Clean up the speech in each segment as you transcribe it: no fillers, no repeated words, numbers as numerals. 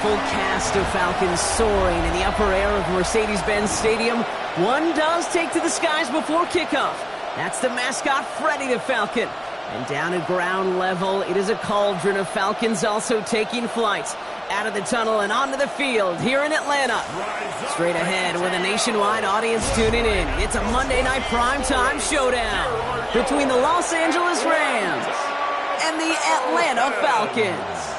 full cast of Falcons soaring in the upper air of Mercedes-Benz Stadium. One does take to the skies before kickoff. That's the mascot, Freddy the Falcon. And down at ground level, it is a cauldron of Falcons also taking flight out of the tunnel and onto the field here in Atlanta. Straight ahead with a nationwide audience tuning in. It's a Monday night primetime showdown between the Los Angeles Rams and the Atlanta Falcons.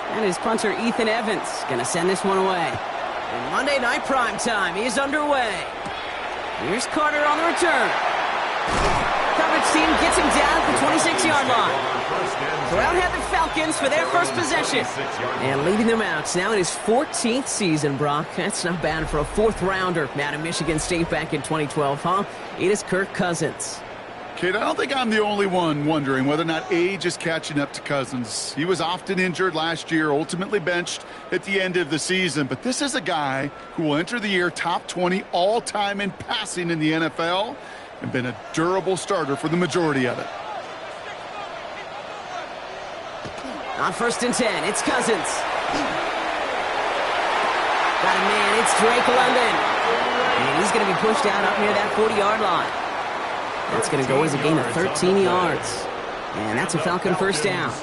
And his punter, Ethan Evans, going to send this one away. And Monday Night Primetime is underway. Here's Carter on the return. Coverage team gets him down at the 26-yard line. So out have the Falcons for their first possession. And leading them out now in his 14th season, Brock. That's not bad for a fourth-rounder out of Michigan State back in 2012, huh? It is Kirk Cousins. Kate, I don't think I'm the only one wondering whether or not age is catching up to Cousins. He was often injured last year, ultimately benched at the end of the season. But this is a guy who will enter the year top 20 all-time in passing in the NFL and been a durable starter for the majority of it. On 1st and 10, it's Cousins. Got a man, it's Drake London. And he's going to be pushed out up near that 40-yard line. That's going to go as a gain of 13 yards. And that's a Falcon first down.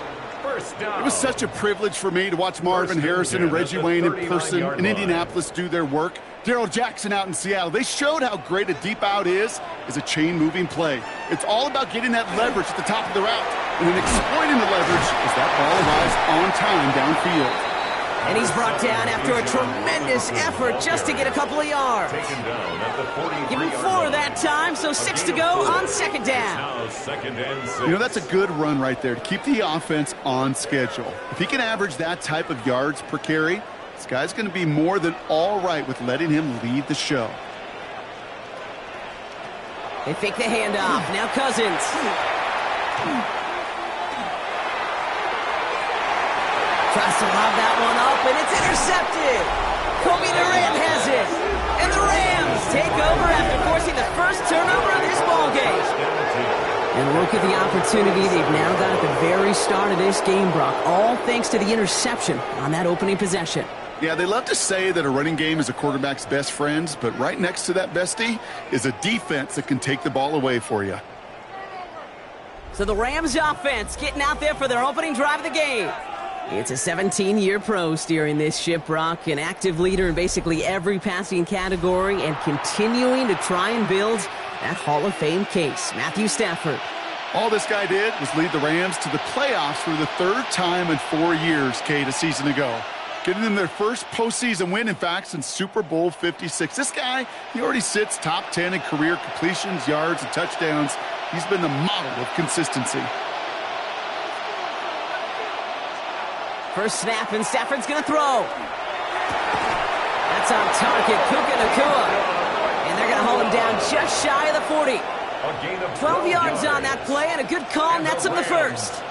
It was such a privilege for me to watch Marvin Harrison and Reggie Wayne in person in Indianapolis do their work. Darrell Jackson out in Seattle. They showed how great a deep out is as a chain-moving play. It's all about getting that leverage at the top of the route and then exploiting the leverage as that ball arrives on time downfield. And he's brought down after a tremendous effort just to get a couple of yards. Give him 4 that time, so 6 to go on 2nd down. You know, that's a good run right there to keep the offense on schedule. If he can average that type of yards per carry, this guy's going to be more than all right with letting him lead the show. They fake the handoff. Now Cousins. Tries to lob that one up, and it's intercepted. Kobe Durant has it. And the Rams take over after forcing the first turnover of this ballgame. And look at the opportunity they've now got at the very start of this game, Brock. All thanks to the interception on that opening possession. Yeah, they love to say that a running game is a quarterback's best friend, but right next to that bestie is a defense that can take the ball away for you. So the Rams offense getting out there for their opening drive of the game. It's a 17-year pro steering this ship, Brock, an active leader in basically every passing category and continuing to try and build that Hall of Fame case. Matthew Stafford. All this guy did was lead the Rams to the playoffs for the 3rd time in 4 years, Kate, a season ago. Getting them their first postseason win, in fact, since Super Bowl 56. This guy, he already sits top 10 in career completions, yards, and touchdowns. He's been the model of consistency. First snap, and Stafford's going to throw. That's on target, Puka Nacua. And they're going to hold him down just shy of the 40. 12 yards on that play, and a good call nets him the first.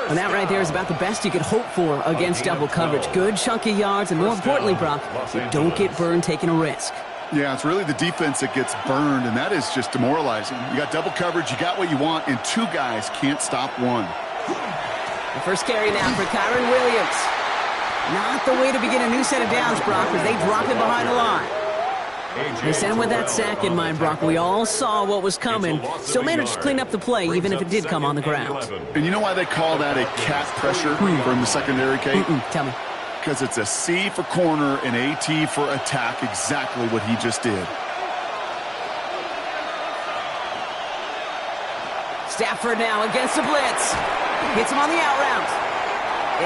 And that right there is about the best you could hope for against double coverage. Good chunky yards, and more importantly, Brock, you don't get burned taking a risk. Yeah, it's really the defense that gets burned, and that is just demoralizing. You got double coverage, you got what you want, and 2 guys can't stop one. The first carry now for Kyron Williams. Not the way to begin a new set of downs, Brock, as they drop him behind the line. They sent him with that sack in mind, Brock. We all saw what was coming, so managed to clean up the play, even if it did come on the ground. And you know why they call that a cat pressure from the secondary, Kate? Tell me. Because it's a C for corner and a T for attack, exactly what he just did. Stafford now against the blitz. Hits him on the out route.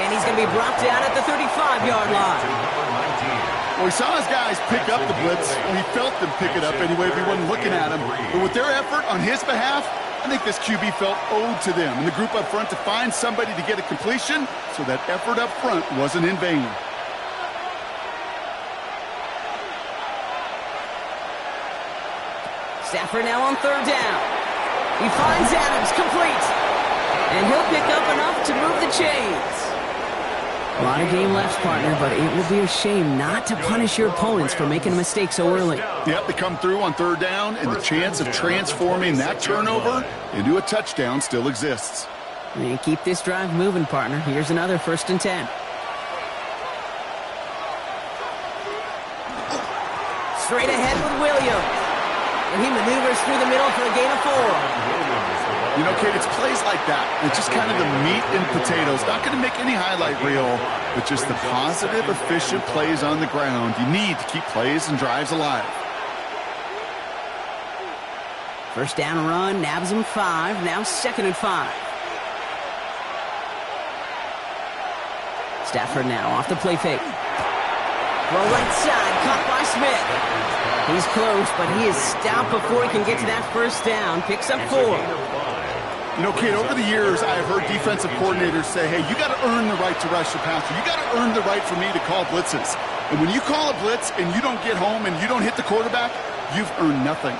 And he's going to be brought down at the 35-yard line. Well, he saw his guys pick up the blitz, and he felt them pick it up anyway if he wasn't looking at him. But with their effort on his behalf, I think this QB felt owed to them and the group up front to find somebody to get a completion, so that effort up front wasn't in vain. Stafford now on 3rd down. He finds Adams, complete. And he'll pick up enough to move the chains. A lot of game left, partner, but it will be a shame not to punish your opponents for making a mistake so early. Yep, they come through on third down, and the chance of transforming that turnover into a touchdown still exists. And keep this drive moving, partner. Here's another 1st and 10. Straight ahead with Williams. And he maneuvers through the middle for a gain of 4. You know, Kate, it's plays like that. It's just kind of the meat and potatoes. Not going to make any highlight reel, but just the positive, efficient plays on the ground. You need to keep plays and drives alive. First down run, nabs him 5. Now 2nd and 5. Stafford now off the play fake. Well, right side, caught by Smith. He's close, but he is stopped before he can get to that first down. Picks up 4. You know, Kate, over the years, I have heard defensive coordinators say, hey, you got to earn the right to rush the passer. You got to earn the right for me to call blitzes. And when you call a blitz and you don't get home and you don't hit the quarterback, you've earned nothing.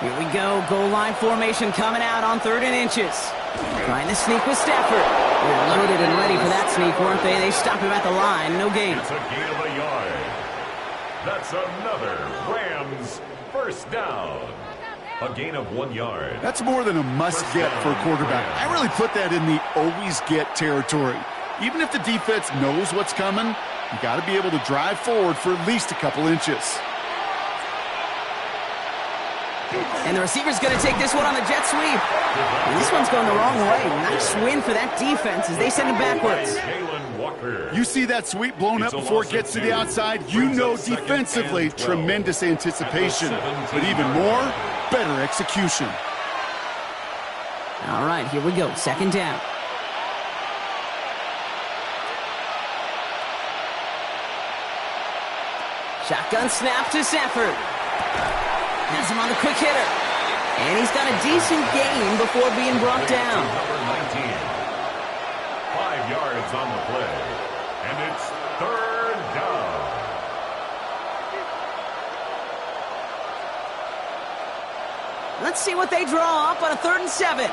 Here we go. Goal line formation coming out on 3rd and inches. Trying to sneak with Stafford. They're loaded and ready for that sneak, weren't they? They stop him at the line. No gain. It's a gain of a yard. That's another Rams 1st down. A gain of 1 yard. That's more than a must-get for a quarterback. I really put that in the always-get territory. Even if the defense knows what's coming, you got to be able to drive forward for at least a couple inches. And the receiver's going to take this one on the jet sweep. And this one's going the wrong way. Nice win for that defense as they send him backwards. You see that sweep blown up before it gets to the outside, you know defensively, tremendous anticipation. But even more, better execution. All right, here we go. 2nd down. Shotgun snap to Stafford. Has him on the quick hitter. And he's got a decent gain before being brought down. Number 19. 5 yards on the play. And it's 3rd down. Let's see what they draw up on a 3rd and 7.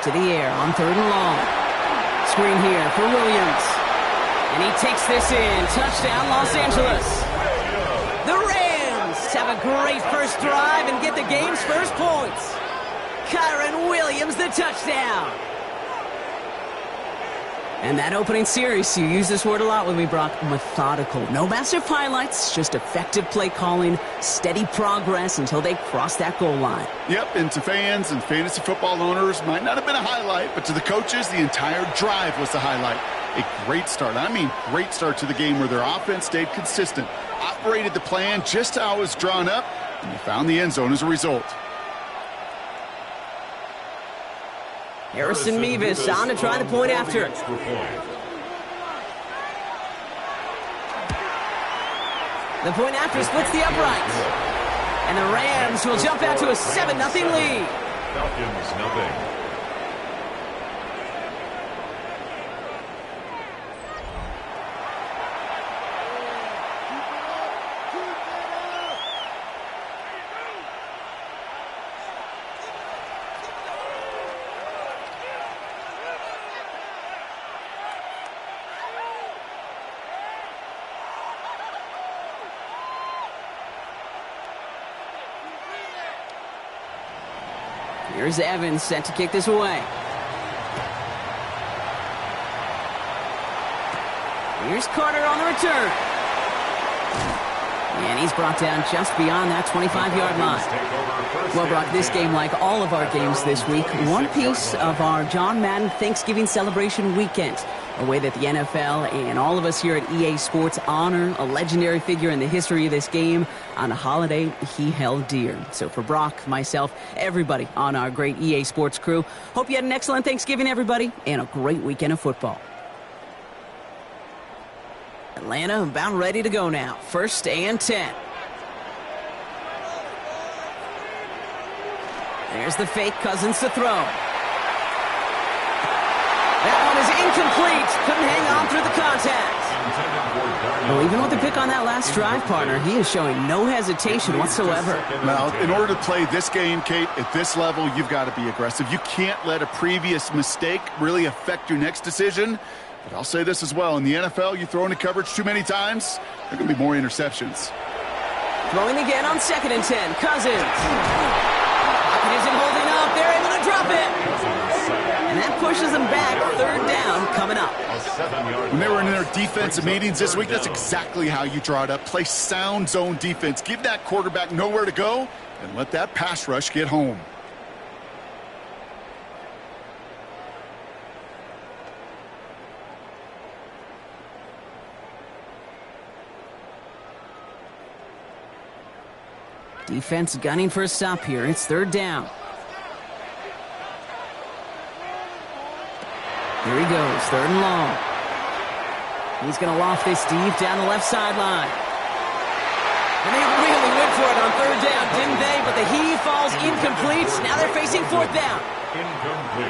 To the air on 3rd and long. Screen here for Williams. And he takes this in. Touchdown, Los Angeles. The Rams have a great first drive and get the game's first points. Kyron Williams, the touchdown. And that opening series, you use this word a lot with me, Brock, methodical. No massive highlights, just effective play calling, steady progress until they cross that goal line. Yep, and to fans and fantasy football owners, might not have been a highlight, but to the coaches, the entire drive was the highlight. A great start. I mean, great start to the game where their offense stayed consistent, operated the plan just how it was drawn up, and they found the end zone as a result. Harrison Mevis on to try the point after. The point after splits the uprights. And the Rams will jump out to a 7-0 lead. Falcons, nothing. Here's Evans set to kick this away. Here's Carter on the return. And he's brought down just beyond that 25-yard line. Well, Brock, this game, like all of our games this week, one piece of our John Madden Thanksgiving celebration weekend. A way that the NFL and all of us here at EA Sports honor a legendary figure in the history of this game on a holiday he held dear. So for Brock, myself, everybody on our great EA Sports crew, hope you had an excellent Thanksgiving, everybody, and a great weekend of football. Atlanta about ready to go now. 1st and 10. There's the fake. Cousins to throw. That one is incomplete. Couldn't hang on through the contact. Intended for Well, even with the pick on that last drive, partner, he is showing no hesitation whatsoever. Now, in order to play this game, Kate, at this level, you've got to be aggressive. You can't let a previous mistake really affect your next decision. But I'll say this as well. In the NFL, you throw into coverage too many times, there are going to be more interceptions. Throwing again on 2nd and 10. Cousins. Pocket isn't holding up. They're able to drop it. And that pushes them back. 3rd down coming up. When they were in their defensive meetings this week, that's exactly how you draw it up. Play sound zone defense. Give that quarterback nowhere to go and let that pass rush get home. Defense gunning for a stop here. It's 3rd down. Here he goes, 3rd and long. He's going to loft this deep down the left sideline. And they really went for it on 3rd down, didn't they? But the heave falls incomplete. Now they're facing 4th down.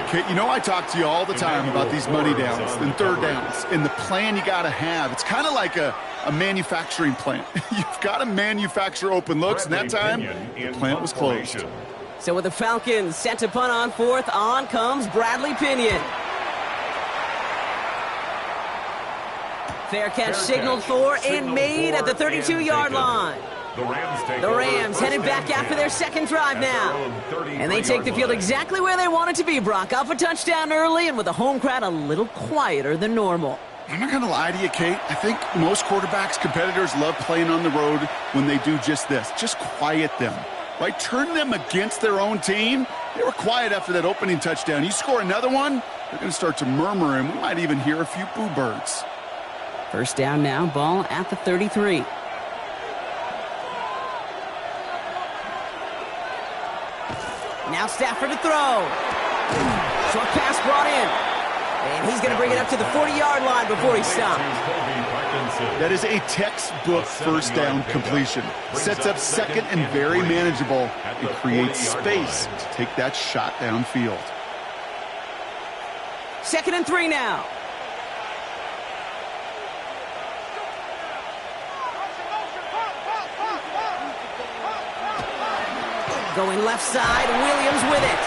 Kate, you know I talk to you all the time about these money downs and 3rd downs and the plan you got to have. It's kind of like a manufacturing plant. You've got to manufacture open looks, and that time, the plant was closed. So with the Falcons set to punt on 4th, on comes Bradley Pinion. Fair catch signaled for and made at the 32-yard line. The Rams headed back after their 2nd drive now. And they take the field exactly where they want it to be, Brock. Up a touchdown early and with the home crowd a little quieter than normal. I'm not going to lie to you, Kate. I think most quarterbacks, competitors love playing on the road when they do just this. Just quiet them, right? Turn them against their own team. They were quiet after that opening touchdown. You score another one, they're going to start to murmur, and we might even hear a few boo birds. 1st down now, ball at the 33. Now Stafford to throw. Short pass brought in. And he's going to bring it up to the 40-yard line before he stops. That is a textbook 1st down completion. Sets up 2nd and very manageable and creates space to take that shot downfield. 2nd and 3 now. Going left side, Williams with it.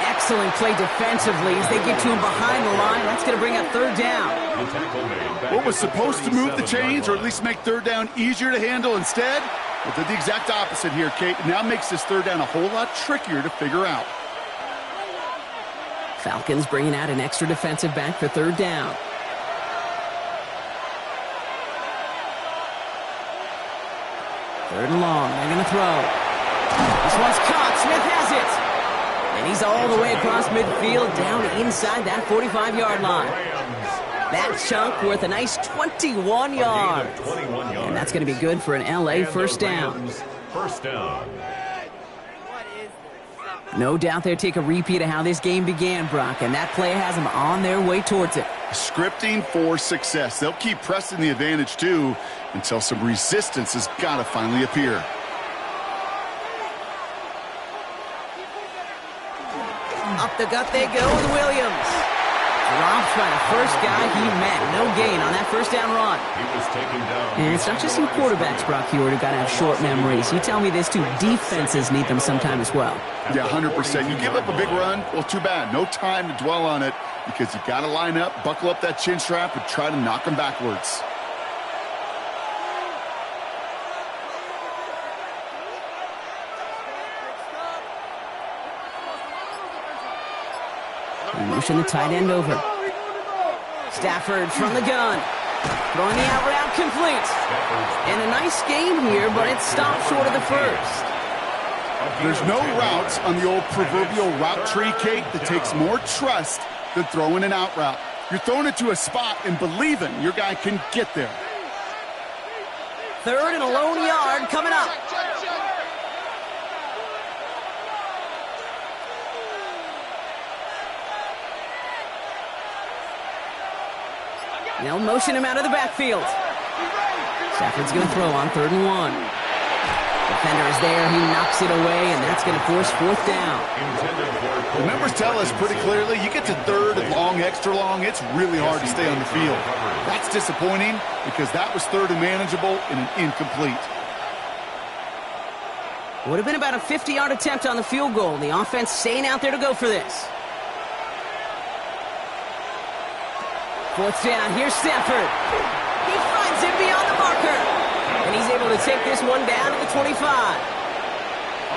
Excellent play defensively as they get to him behind the line. That's going to bring up 3rd down. What was supposed to move the chains or at least make 3rd down easier to handle instead? Well, did the exact opposite here, Kate. Now makes this 3rd down a whole lot trickier to figure out. Falcons bringing out an extra defensive back for 3rd down. Third and long. They're going to throw. This one's caught. Smith has it. And he's all the way across midfield, down inside that 45-yard line. That chunk worth a nice 21 yards. And that's going to be good for an LA 1st down. No doubt they'll take a repeat of how this game began, Brock, and that play has them on their way towards it. Scripting for success. They'll keep pressing the advantage, too, until some resistance has got to finally appear. Up the gut they go with Williams. Dropped by the first guy he met. No gain on that 1st down run. And it's not just some quarterbacks, Brock Hewitt, who got to have short memories. You tell me this too. Defenses need them sometime as well. Yeah, 100%. You give up a big run, well, too bad. No time to dwell on it because you got to line up, buckle up that chin strap, and try to knock them backwards. Motion the tight end over. Stafford from the gun. Throwing the out route complete. And a nice game here, but it stopped short of the 1st. There's no routes on the old proverbial route tree, Kate, that takes more trust than throwing an out route. You're throwing it to a spot and believing your guy can get there. 3rd and a lone yard coming up. They'll motion him out of the backfield. Stafford's going to throw on 3rd and 1. Defender is there. He knocks it away, and that's going to force fourth down. The numbers tell us pretty clearly, you get to third and long, extra long, it's really hard to stay on the field. That's disappointing because that was third and manageable and an incomplete. Would have been about a 50-yard attempt on the field goal. The offense staying out there to go for this. Fourth down. Here's Stafford. He finds it beyond the marker. And he's able to take this one down to the 25.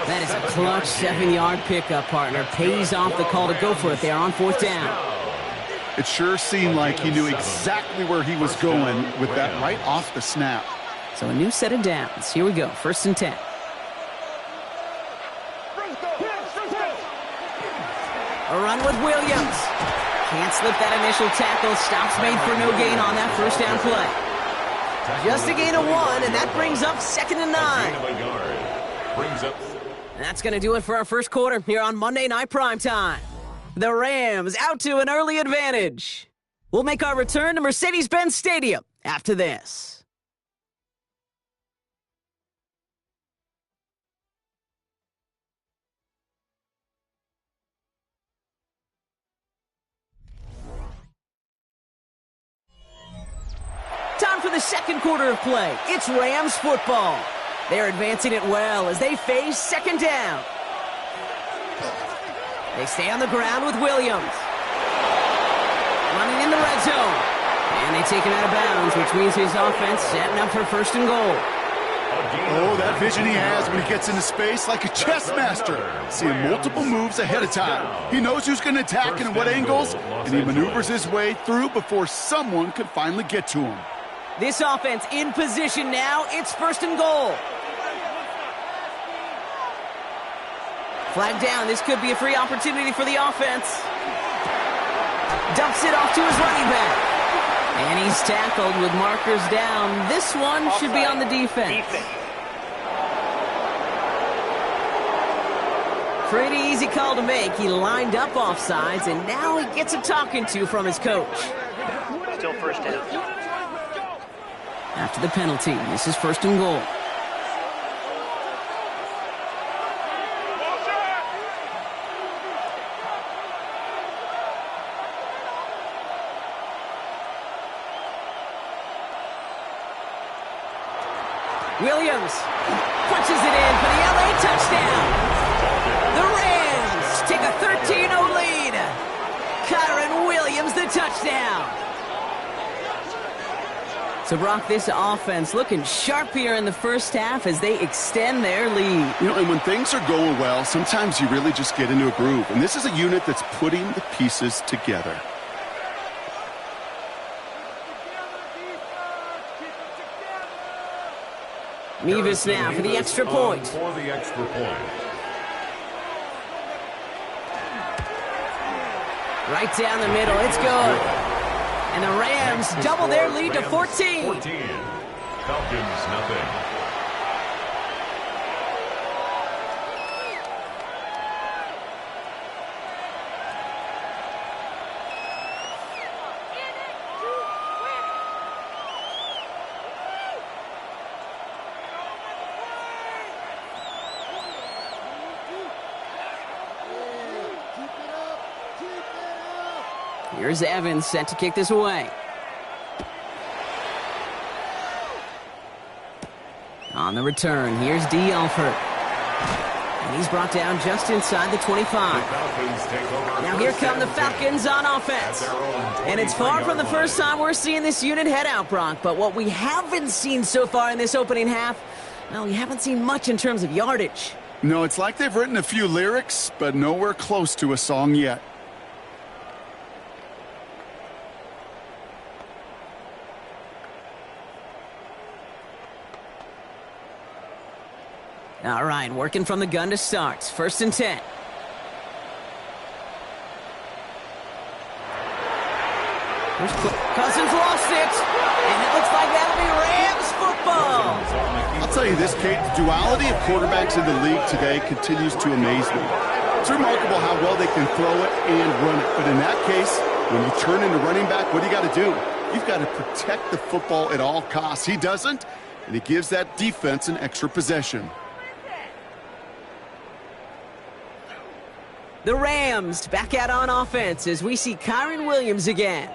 That is a clutch 7-yard pickup, partner. Pays off the call to go for it there on fourth down. It sure seemed like he knew exactly where he was going with that right off the snap. So a new set of downs. Here we go. 1st and 10. A run with Williams. Can't slip that initial tackle. Stops made for no gain on that first down play. Just a gain of 1, and that brings up 2nd and 9. That's going to do it for our first quarter here on Monday Night Primetime. The Rams out to an early advantage. We'll make our return to Mercedes-Benz Stadium after this. Time for the second quarter of play. It's Rams football. They're advancing it well as they face 2nd down. They stay on the ground with Williams. Running in the red zone. And they take him out of bounds, which means his offense setting up for 1st and goal. Oh, that vision he has when he gets into space like a chess master. Seeing multiple moves ahead of time. He knows who's going to attack and at what angles, and he maneuvers his way through before someone can finally get to him. This offense in position now. It's 1st and goal. Flag down. This could be a free opportunity for the offense. Dumps it off to his running back. And he's tackled with markers down. This one should be on the defense. Pretty easy call to make. He lined up offsides, and now he gets a talking to from his coach. Still 1st down. After the penalty, this is 1st and goal. Williams punches it in for the LA touchdown. The Rams take a 13-0 lead. Kyron Williams, the touchdown. So, Brock, this offense looking sharp here in the first half as they extend their lead. You know, and when things are going well, sometimes you really just get into a groove. And this is a unit that's putting the pieces together. Mevis now for the extra point. Right down the middle. It's good. And the Rams double their lead to 14. Falcons, nothing. Here's Evans set to kick this away. On the return, here's D. Alford. And he's brought down just inside the 25. Now here come the Falcons on offense. And it's far from the first time we're seeing this unit head out, Brock. But what we haven't seen so far in this opening half, well, we haven't seen much in terms of yardage. No, it's like they've written a few lyrics, but nowhere close to a song yet. All right, working from the gun to start. 1st and 10. Cousins lost it, and it looks like that'll be Rams football. I'll tell you this, Kate, the duality of quarterbacks in the league today continues to amaze me. It's remarkable how well they can throw it and run it. But in that case, when you turn into running back, what do you got to do? You've got to protect the football at all costs. He doesn't, and he gives that defense an extra possession. The Rams back out on offense as we see Kyron Williams again.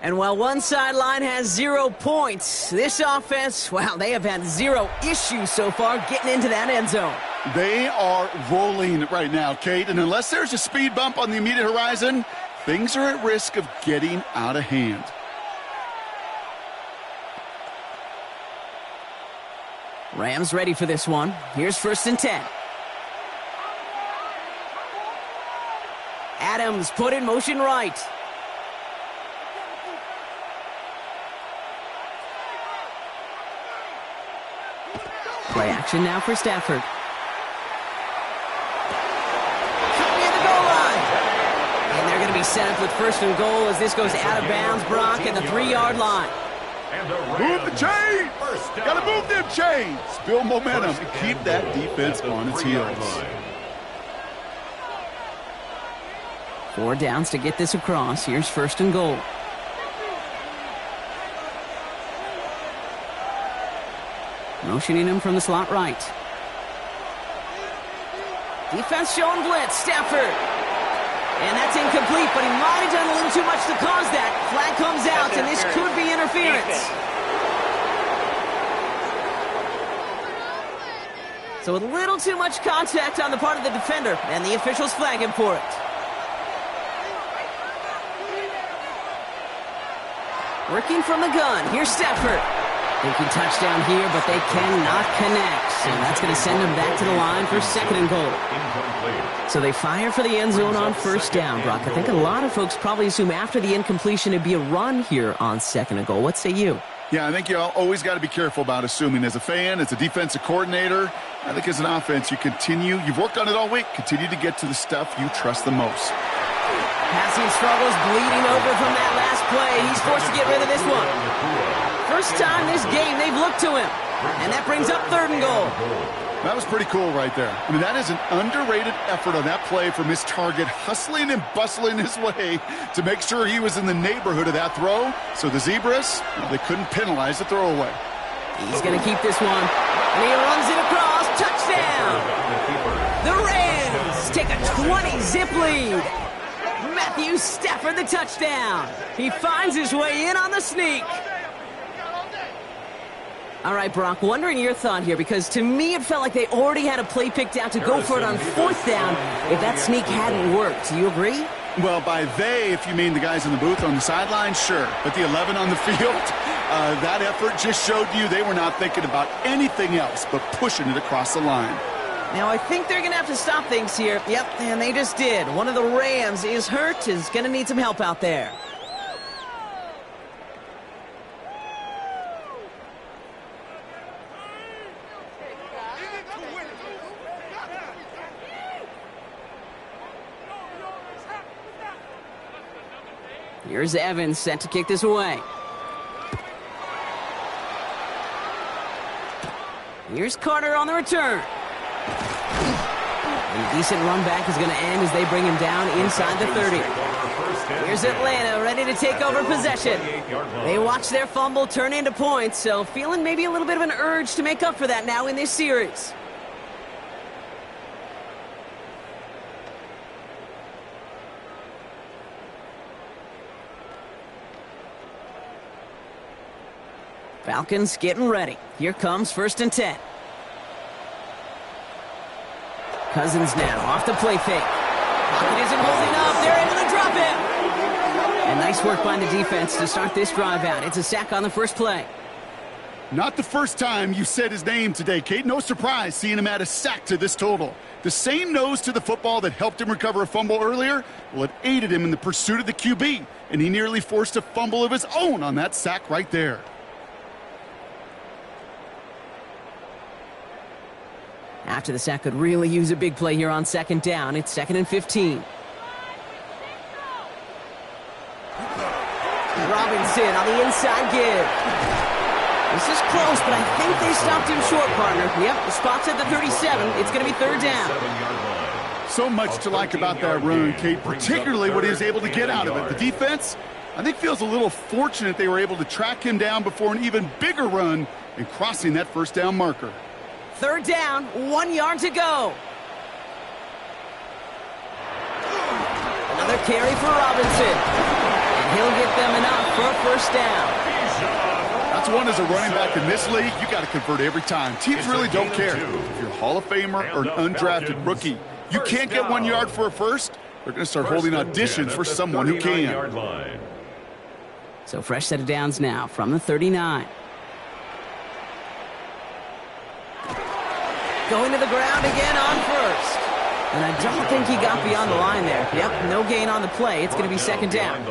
And while one sideline has 0 points, this offense, well, they have had 0 issues so far getting into that end zone. They are rolling right now, Kate, and unless there's a speed bump on the immediate horizon, things are at risk of getting out of hand. Rams ready for this one. Here's 1st and 10. Adams put in motion right. Play action now for Stafford. Near the goal line. And they're going to be set up with 1st and goal as this goes out of bounds, Brock, at the 3-yard line. Move the chains! Gotta move them chains! Build momentum. Keep that defense on its heels. 4 downs to get this across. Here's 1st and goal. Motioning him from the slot right. Defense showing blitz. Stafford. And that's incomplete, but he might have done a little too much to cause that. Flag comes out, and this could be interference. So a little too much contact on the part of the defender, and the officials flag him for it. Working from the gun. Here's Stafford. Thinking touchdown here, but they cannot connect. So that's going to send them back to the line for 2nd and goal. So they fire for the end zone on 1st down, Brock. I think a lot of folks probably assume after the incompletion it'd be a run here on 2nd and goal. What say you? Yeah, I think you always got to be careful about assuming. As a fan, as a defensive coordinator, I think as an offense, you've worked on it all week, continue to get to the stuff you trust the most. Passing struggles, bleeding over from that last play. He's forced to get rid of this one. First time this game they've looked to him. And that brings up 3rd and goal. That was pretty cool right there. I mean, that is an underrated effort on that play from his target, hustling and bustling his way to make sure he was in the neighborhood of that throw. So the Zebras, they couldn't penalize the throwaway. He's going to keep this one. And he runs it across. Touchdown! The Rams take a 20-zip lead. Matthew Stafford the touchdown. He finds his way in on the sneak. All right, Brock, wondering your thought here, because to me it felt like they already had a play picked out to go for it on 4th down if that sneak hadn't worked. Do you agree? Well, by they, if you mean the guys in the booth on the sideline, sure. But the 11 on the field, that effort just showed you they were not thinking about anything else but pushing it across the line. Now, I think they're going to have to stop things here. Yep, and they just did. One of the Rams is hurt, is going to need some help out there. Here's Evans set to kick this away. Here's Carter on the return. And a decent run back is going to end as they bring him down inside the 30. Here's Atlanta ready to take over possession. They watch their fumble turn into points, so feeling maybe a little bit of an urge to make up for that now in this series. Falcons getting ready. Here comes 1st and 10. Cousins now off the play fake. Pocket isn't holding up. They're able to drop him. And nice work by the defense to start this drive out. It's a sack on the first play. Not the first time you said his name today, Kate. No surprise seeing him add a sack to this total. The same nose to the football that helped him recover a fumble earlier, well, it aided him in the pursuit of the QB, and he nearly forced a fumble of his own on that sack right there. After the sack could really use a big play here on 2nd down. It's 2nd and 15. Robinson on the inside give. This is close, but I think they stopped him short, partner. Yep, the spot's at the 37. It's going to be 3rd down. So much to like about that run, Kate, particularly what he was able to get out of it. The defense, I think, feels a little fortunate they were able to track him down before an even bigger run and crossing that 1st down marker. 3rd down, 1 yard to go. Another carry for Robinson. And he'll get them enough for a first down. That's one as a running back in this league, you got to convert every time. Teams really don't care if you're a Hall of Famer or an undrafted rookie. You can't get 1 yard for a first, they're going to start holding auditions for someone who can. So fresh set of downs now from the 39. Going to the ground again on first. And I don't think he got beyond the line there. Yep, no gain on the play. It's going to be second down.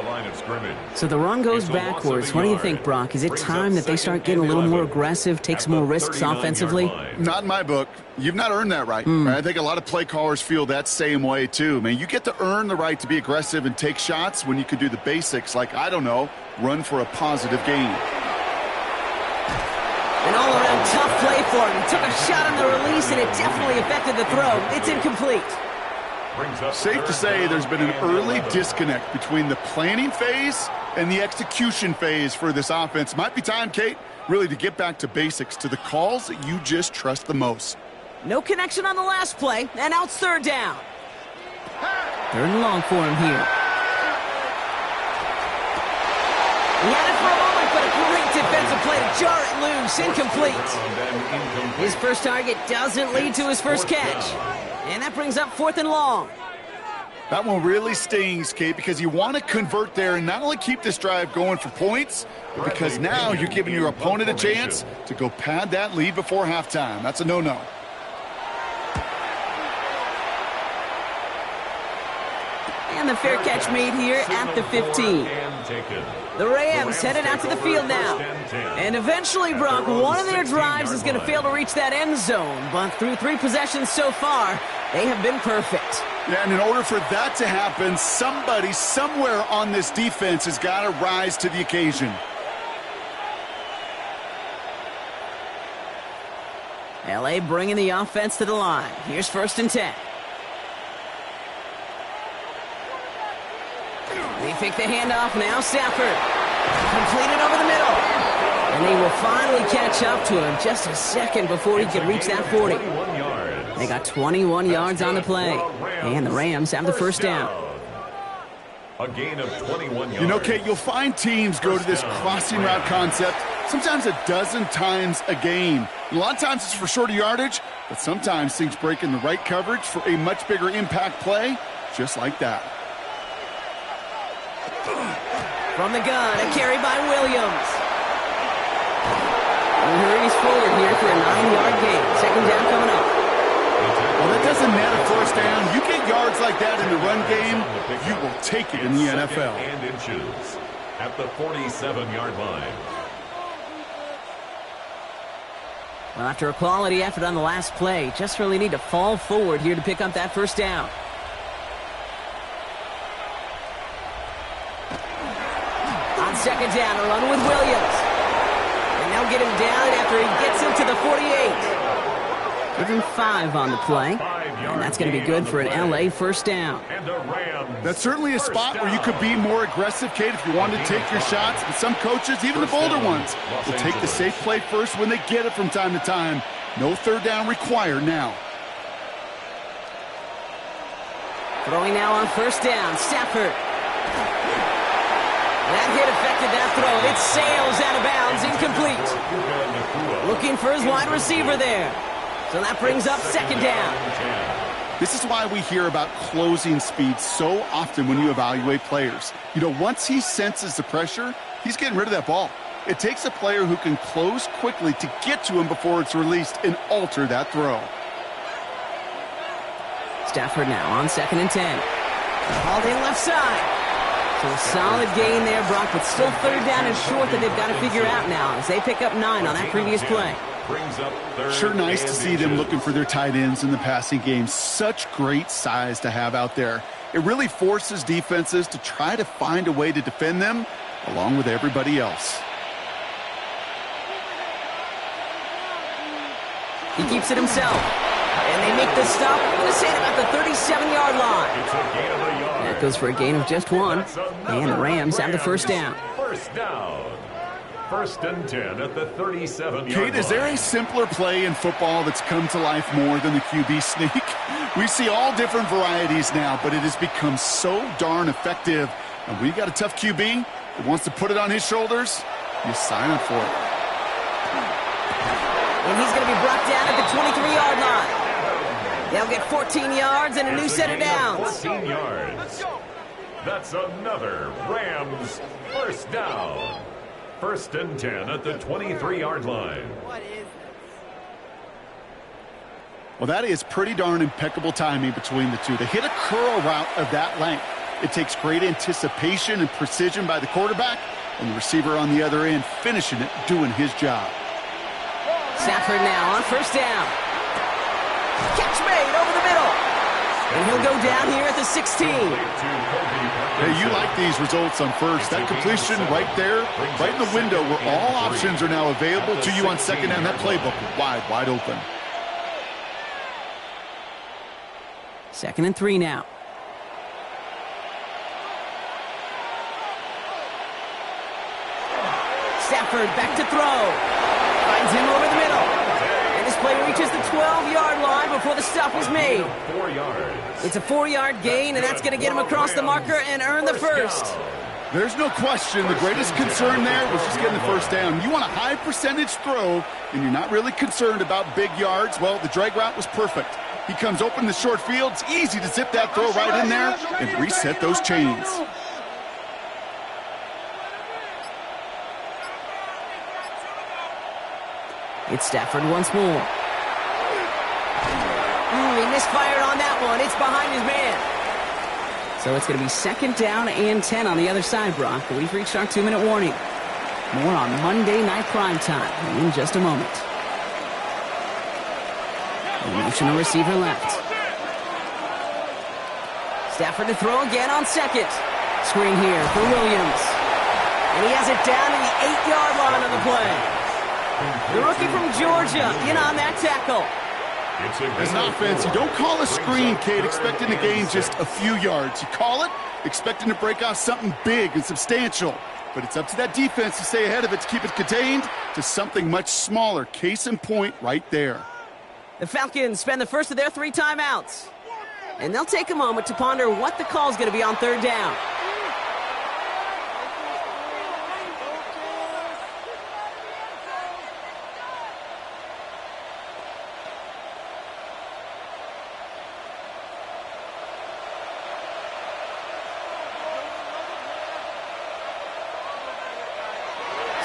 So the run goes backwards. What do you think, Brock? Is it time that they start getting a little more aggressive, take some more risks offensively? Not in my book. You've not earned that right. I think a lot of play callers feel that same way, too. Man, you get to earn the right to be aggressive and take shots when you can do the basics like, I don't know, run for a positive gain. An all-around tough play for him. He took a shot on the release, and it definitely affected the throw. It's incomplete. Safe to say there's been an early disconnect between the planning phase and the execution phase for this offense. Might be time, Kate, really to get back to basics, to the calls that you just trust the most. No connection on the last play, and now it's third down. Third and long for him here. He had it for a moment, but a great defensive play to jar it loose. Incomplete. His first target doesn't lead to his first catch. And that brings up fourth and long. That one really stings, Kate, because you want to convert there and not only keep this drive going for points, but because now you're giving your opponent a chance to go pad that lead before halftime. That's a no-no. And the fair catch made here at the 15. The Rams headed out to the field now. And eventually, Brock, one of their drives is going to fail to reach that end zone. But through 3 possessions so far, they have been perfect. Yeah, and in order for that to happen, somebody somewhere on this defense has got to rise to the occasion. L.A. bringing the offense to the line. Here's first and 10. They pick the handoff now. Stafford completed over the middle. And they will finally catch up to him just a second before he could reach that 40. They got 21 yards on the play. And the Rams have the first down. A gain of 21 yards. You know, Kate, you'll find teams go to this crossing route concept sometimes a dozen times a game. A lot of times it's for shorter yardage, but sometimes things break in the right coverage for a much bigger impact play, just like that. From the gun, a carry by Williams. He hurries forward here for a 9-yard gain. Second down coming up. Well, that doesn't matter first down. You get yards like that in the run game, you will take it in the NFL. And inches at the 47-yard line. Well, after a quality effort on the last play, just really need to fall forward here to pick up that first down. On second down, a run with Williams. And they'll get him down after he gets into the 48. Give him 5 on the play. And that's going to be good for an L.A. first down. That's certainly a spot where you could be more aggressive, Kate, if you wanted to take your shots. But some coaches, even the bolder ones, will take the safe play first when they get it from time to time. No third down required now. Throwing now on first down, Stafford. That hit affected that throw. It sails out of bounds, incomplete. Looking for his wide receiver there. So that brings up second down. This is why we hear about closing speed so often when you evaluate players. You know, once he senses the pressure, he's getting rid of that ball. It takes a player who can close quickly to get to him before it's released and alter that throw. Stafford now on second and 10. Hauled in left side. So a solid gain there, Brock, but still third down and short that they've got to figure out now as they pick up 9 on that previous play. Sure nice to see them looking for their tight ends in the passing game. Such great size to have out there. It really forces defenses to try to find a way to defend them along with everybody else. He keeps it himself. And they make the stop. I'm going to say about the 37-yard line. That goes for a gain of just 1. And the Rams have the first down. First and 10 at the 37-yard line. Kate, is there a simpler play in football that's come to life more than the QB sneak? We see all different varieties now, but it has become so darn effective. And when you got a tough QB that wants to put it on his shoulders, you sign up for it. And he's going to be brought down at the 23-yard line. They'll get 14 yards and a new set of downs. 14 yards. That's another Rams first down. First and 10 at the 23-yard line. Well, that is pretty darn impeccable timing between the two. To hit a curl route of that length, it takes great anticipation and precision by the quarterback, and the receiver on the other end finishing it, doing his job. Stafford now on first down. Catch made over the middle. And he'll go down here at the 16. Hey, you like these results on first. That completion right there, right in the window where all options are now available to you on second down. That playbook wide open. 2nd and 3 now. Stafford back to throw. Finds him over the middle. And this play reaches the 12-yard line before the stop is made. 4 yards. It's a 4-yard gain, and that's going to get him across the marker and earn the first. There's no question the greatest concern there was just getting the first down. You want a high percentage throw, and you're not really concerned about big yards. Well, the drag route was perfect. He comes open in the short field. It's easy to zip that throw right in there and reset those chains. It's Stafford once more. He misfired on that one. It's behind his man. So it's going to be 2nd down and 10 on the other side, Brock. We've reached our 2-minute warning. More on Monday Night Primetime in just a moment. Motion a receiver left. Stafford to throw again on second. Screen here for Williams. And he has it down to the 8-yard line on the play. The rookie from Georgia in on that tackle. As an offense, you don't call a screen, Kate, expecting to gain just a few yards. You call it expecting to break off something big and substantial. But it's up to that defense to stay ahead of it, to keep it contained to something much smaller. Case in point right there. The Falcons spend the first of their 3 timeouts. And they'll take a moment to ponder what the call is going to be on 3rd down.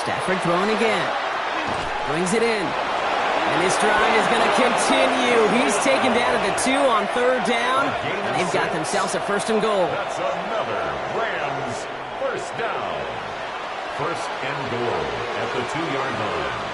Stafford throwing again. Brings it in. And this drive is going to continue. He's taken down at the 2 on 3rd down. And they've got themselves a 1st and goal. That's another Rams first down. 1st and goal at the 2-yard line.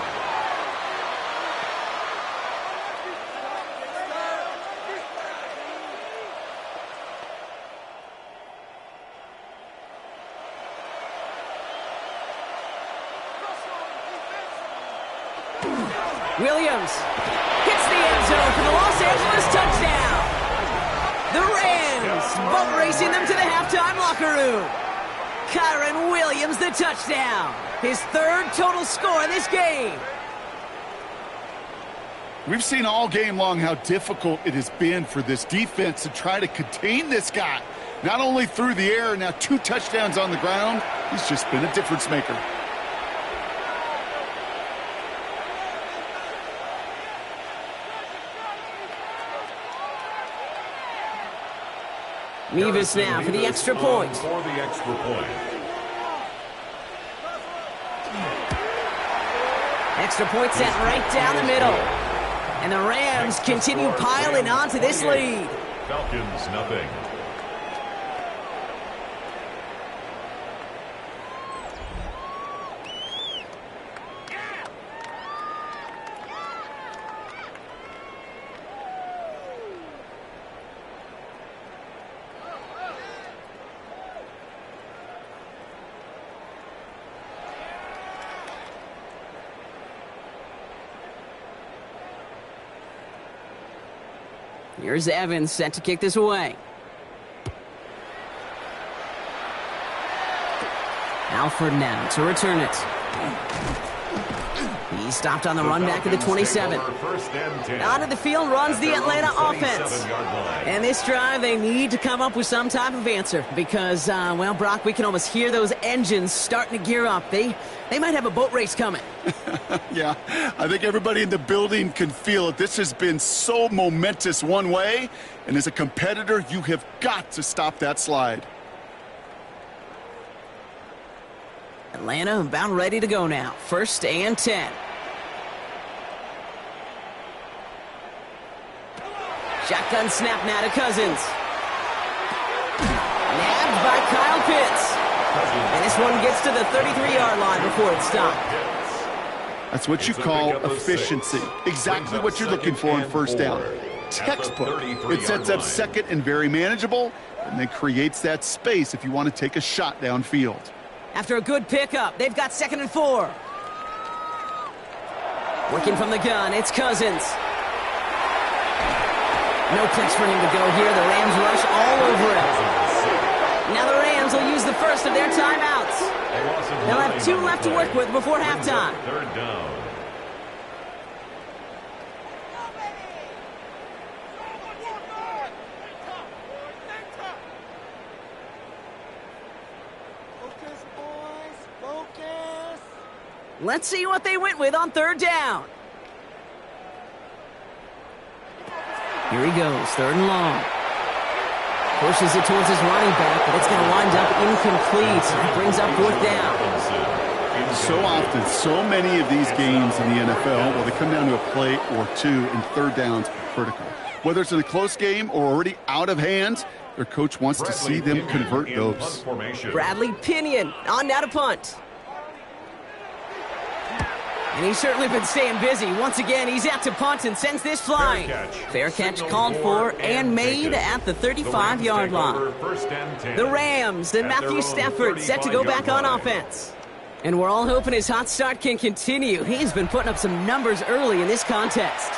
Williams hits the end zone for the Los Angeles touchdown. The Rams boat racing them to the halftime locker room. Kyron Williams the touchdown. His 3rd total score in this game. We've seen all game long how difficult it has been for this defense to try to contain this guy. Not only through the air, now 2 touchdowns on the ground. He's just been a difference maker. Mevis now for the extra point. For the extra point. Extra point set right down the middle. And the Rams continue piling onto this lead. Falcons nothing. Here's Evans set to kick this away. Alford now to return it. He stopped on the run back at the 27. Out of the field runs the Atlanta offense. And this drive, they need to come up with some type of answer because, well, Brock, we can almost hear those engines starting to gear up. They might have a boat race coming. Yeah, I think everybody in the building can feel it. This has been so momentous one way, and as a competitor, you have got to stop that slide. Atlanta about ready to go now. 1st and 10. Shotgun snap now to Cousins. Nabbed by Kyle Pitts. And this one gets to the 33-yard line before it's stopped. That's what you call efficiency. Exactly what you're looking for in 1st down. Textbook. It sets up 2nd and very manageable, and then creates that space if you want to take a shot downfield. After a good pickup, they've got 2nd and 4. Working from the gun, it's Cousins. No place for him to go here. The Rams rush all over it. Now the Rams will use the first of their timeouts. They'll have 2 left to work with before halftime. 3rd down. Let's see what they went with on 3rd down. Here he goes, 3rd and long. Pushes it towards his running back, but it's going to wind up incomplete. That brings up 4th down. So often, so many of these games in the NFL, well, they come down to a play or 2, and 3rd downs are critical. Whether it's in a close game or already out of hand, their coach wants to see them convert those. Bradley Pinion on now to punt. And he's certainly been staying busy. Once again, he's out to punt and sends this flying. Fair catch called for and made at the 35-yard line. The Rams and Matthew Stafford set to go back on offense. And we're all hoping his hot start can continue. He's been putting up some numbers early in this contest.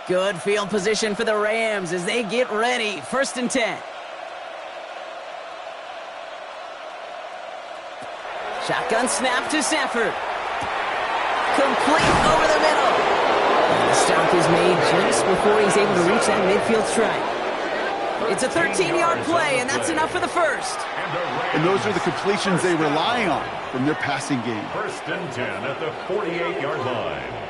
Good field position for the Rams as they get ready. 1st and 10. Shotgun snap to Stafford. Complete over the middle. And the stop is made just before he's able to reach that midfield strike. It's a 13-yard play, and that's enough for the 1st. And those are the completions they rely on from their passing game. 1st and 10 at the 48-yard line.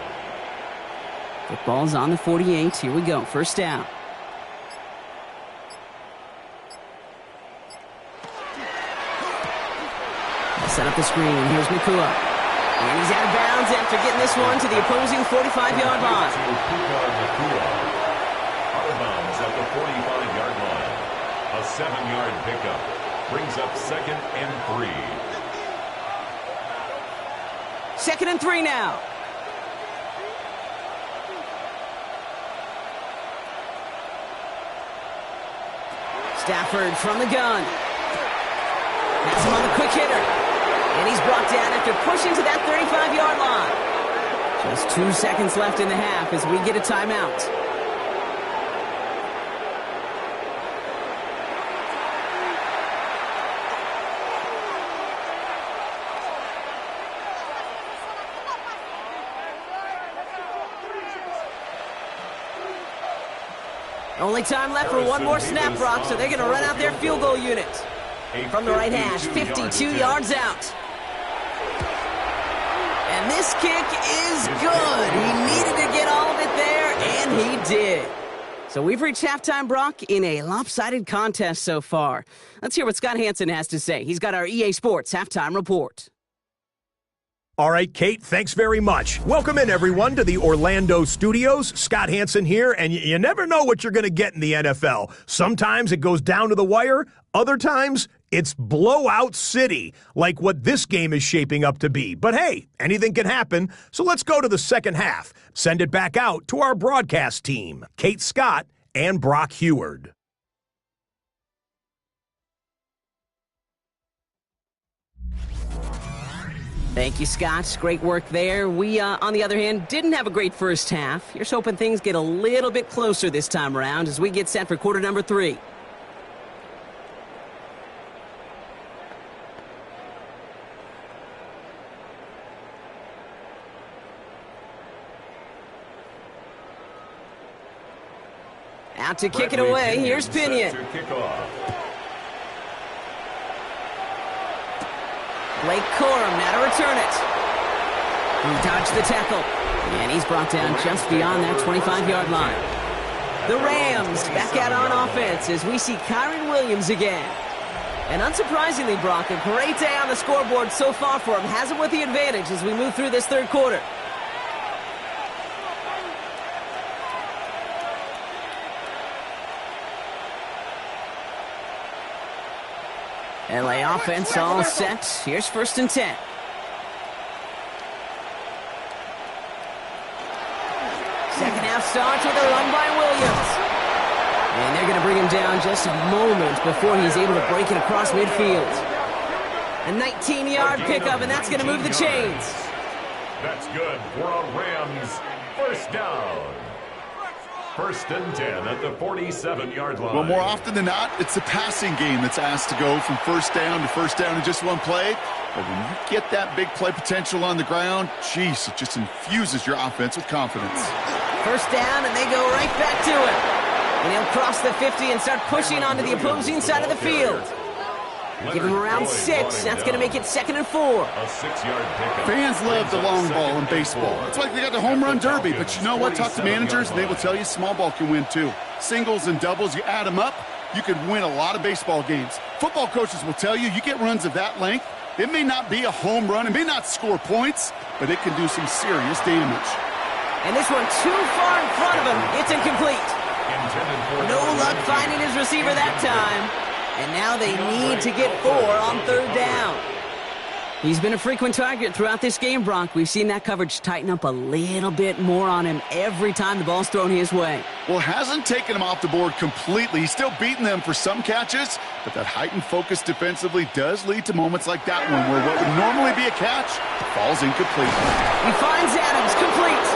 Football's on the 48. Here we go. 1st down. They'll set up the screen, and here's Nakua. And he's out of bounds after getting this one to the opposing 45-yard line. Out of bounds at the 45-yard line. A 7-yard pickup brings up 2nd and 3. 2nd and 3 now. Stafford from the gun. That's him on the quick hitter. And he's brought down after pushing to that 35-yard line. Just 2 seconds left in the half as we get a timeout. Only time left for one more snap, Brock, so they're going to run out their field goal unit. From the right hash, 52 yards out. And this kick is good. He needed to get all of it there, and he did. So we've reached halftime, Brock, in a lopsided contest so far. Let's hear what Scott Hansen has to say. He's got our EA Sports halftime report. All right, Kate, thanks very much. Welcome in, everyone, to the Orlando studios. Scott Hansen here, and you never know what you're going to get in the NFL. Sometimes it goes down to the wire. Other times, it's blowout city, like what this game is shaping up to be. But hey, anything can happen, so let's go to the second half. Send it back out to our broadcast team, Kate Scott and Brock Heward. Thank you, Scott. Great work there. We, on the other hand, didn't have a great first half. Here's hoping things get a little bit closer this time around as we get set for quarter number 3. Out to kick it away. Here's Pinion. Blake Corum now to return it. He dodged the tackle. And he's brought down just beyond that 25-yard line. The Rams back out on offense as we see Kyron Williams again. And unsurprisingly, Brock, a great day on the scoreboard so far for him. Has him with the advantage as we move through this third quarter. LA offense all set. Here's 1st and 10. Second half starts with a run by Williams. And they're going to bring him down just a moment before he's able to break it across midfield. A 19-yard pickup, and that's going to move the chains. That's good for a Rams first down. 1st and 10 at the 47-yard line. Well, more often than not, it's the passing game that's asked to go from first down in just one play. But when you get that big play potential on the ground, geez, it just infuses your offense with confidence. First down, and they go right back to him. And he'll cross the 50 and start pushing onto the opposing side of the field. Give him around 6. That's going to make it 2nd and 4. A 6-yard pickup. Fans love the long ball in baseball. It's like they got the home run derby. But you know what? Talk to managers, and they will tell you small ball can win too. Singles and doubles, you add them up, you can win a lot of baseball games. Football coaches will tell you get runs of that length. It may not be a home run. It may not score points, but it can do some serious damage. And this one too far in front of him. It's incomplete. No luck finding his receiver that time. And now they need to get 4 on 3rd down. He's been a frequent target throughout this game, Brock. We've seen that coverage tighten up a little bit more on him every time the ball's thrown his way. Well, hasn't taken him off the board completely. He's still beating them for some catches, but that heightened focus defensively does lead to moments like that one where what would normally be a catch falls incomplete. He finds Adams complete.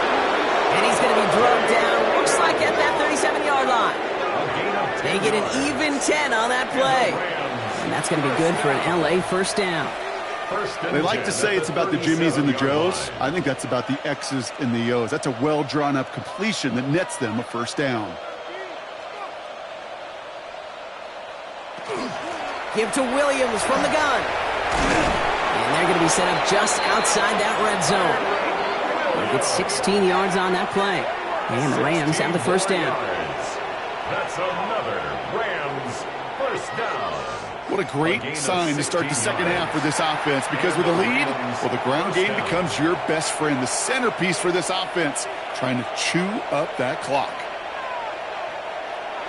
And he's going to be drugged down, looks like at that 37-yard line. They get an even 10 on that play. And that's going to be good for an LA first down. They like to say it's about the Jimmies and the Joes. I think that's about the X's and the O's. That's a well-drawn-up completion that nets them a first down. Give to Williams from the gun. And they're going to be set up just outside that red zone. They'll get 16 yards on that play. And the Rams have the first down. That's another Rams first down. What a great sign to start the second half for this offense, because with a lead, well, the ground game becomes your best friend, the centerpiece for this offense, trying to chew up that clock.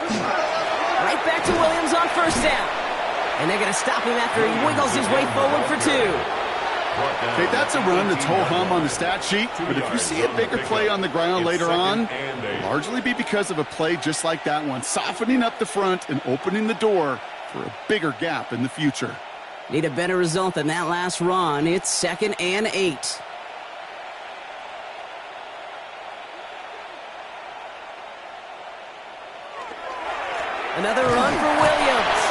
Right back to Williams on first down. And they're going to stop him after he wiggles his way forward for 2. Okay, that's a run that's ho-hum on the stat sheet, but if you see a bigger play on the ground later on, it'll largely be because of a play just like that one, softening up the front and opening the door for a bigger gap in the future. Need a better result than that last run. It's 2nd and 8. Another run for Williams.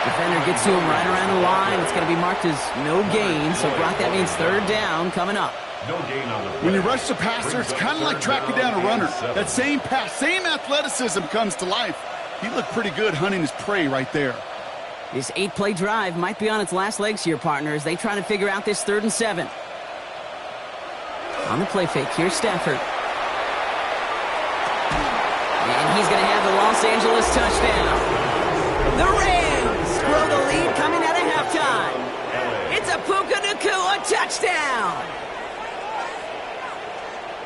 Defender gets to him right around the line. It's going to be marked as no gain. So, Brock, that means 3rd down coming up. No gain on the play. When you rush the passer, it's kind of like tracking down a runner. That same pass, same athleticism comes to life. He looked pretty good hunting his prey right there. This 8-play drive might be on its last legs here, partners. They try to figure out this 3rd and 7. On the play fake, here's Stafford. And he's going to have the Los Angeles touchdown. The Rams grow the lead coming out of halftime. It's a Puka Nacua touchdown.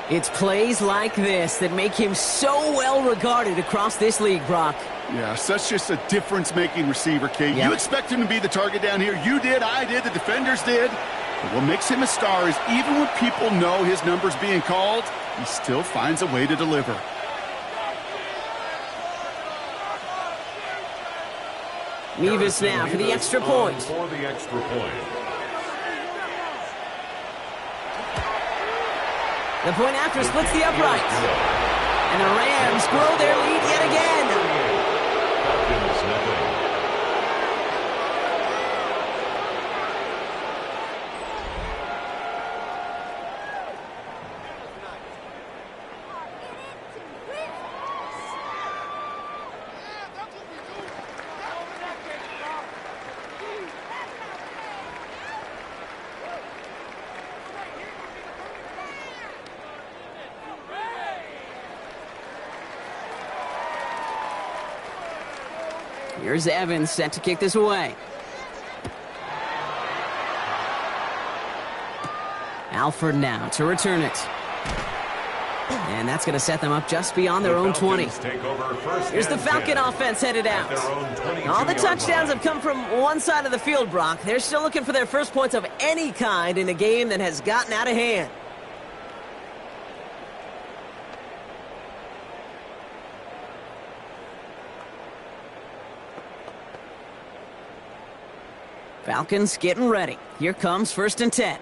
It's plays like this that make him so well regarded across this league, Brock. Yeah, such just a difference-making receiver, Kate. Yep. You expect him to be the target down here. You did, I did, the defenders did. But what makes him a star is even when people know his number's being called, he still finds a way to deliver. Nevis now for the extra point. For the extra point. The point after splits the uprights. And the Rams grow their lead yet again. Falcons nothing. Here's Evans set to kick this away. Alford now to return it. And that's going to set them up just beyond their own 20. Here's the Falcon offense headed out. All the touchdowns have come from one side of the field, Brock. They're still looking for their first points of any kind in a game that has gotten out of hand. Falcons getting ready. Here comes 1st and 10.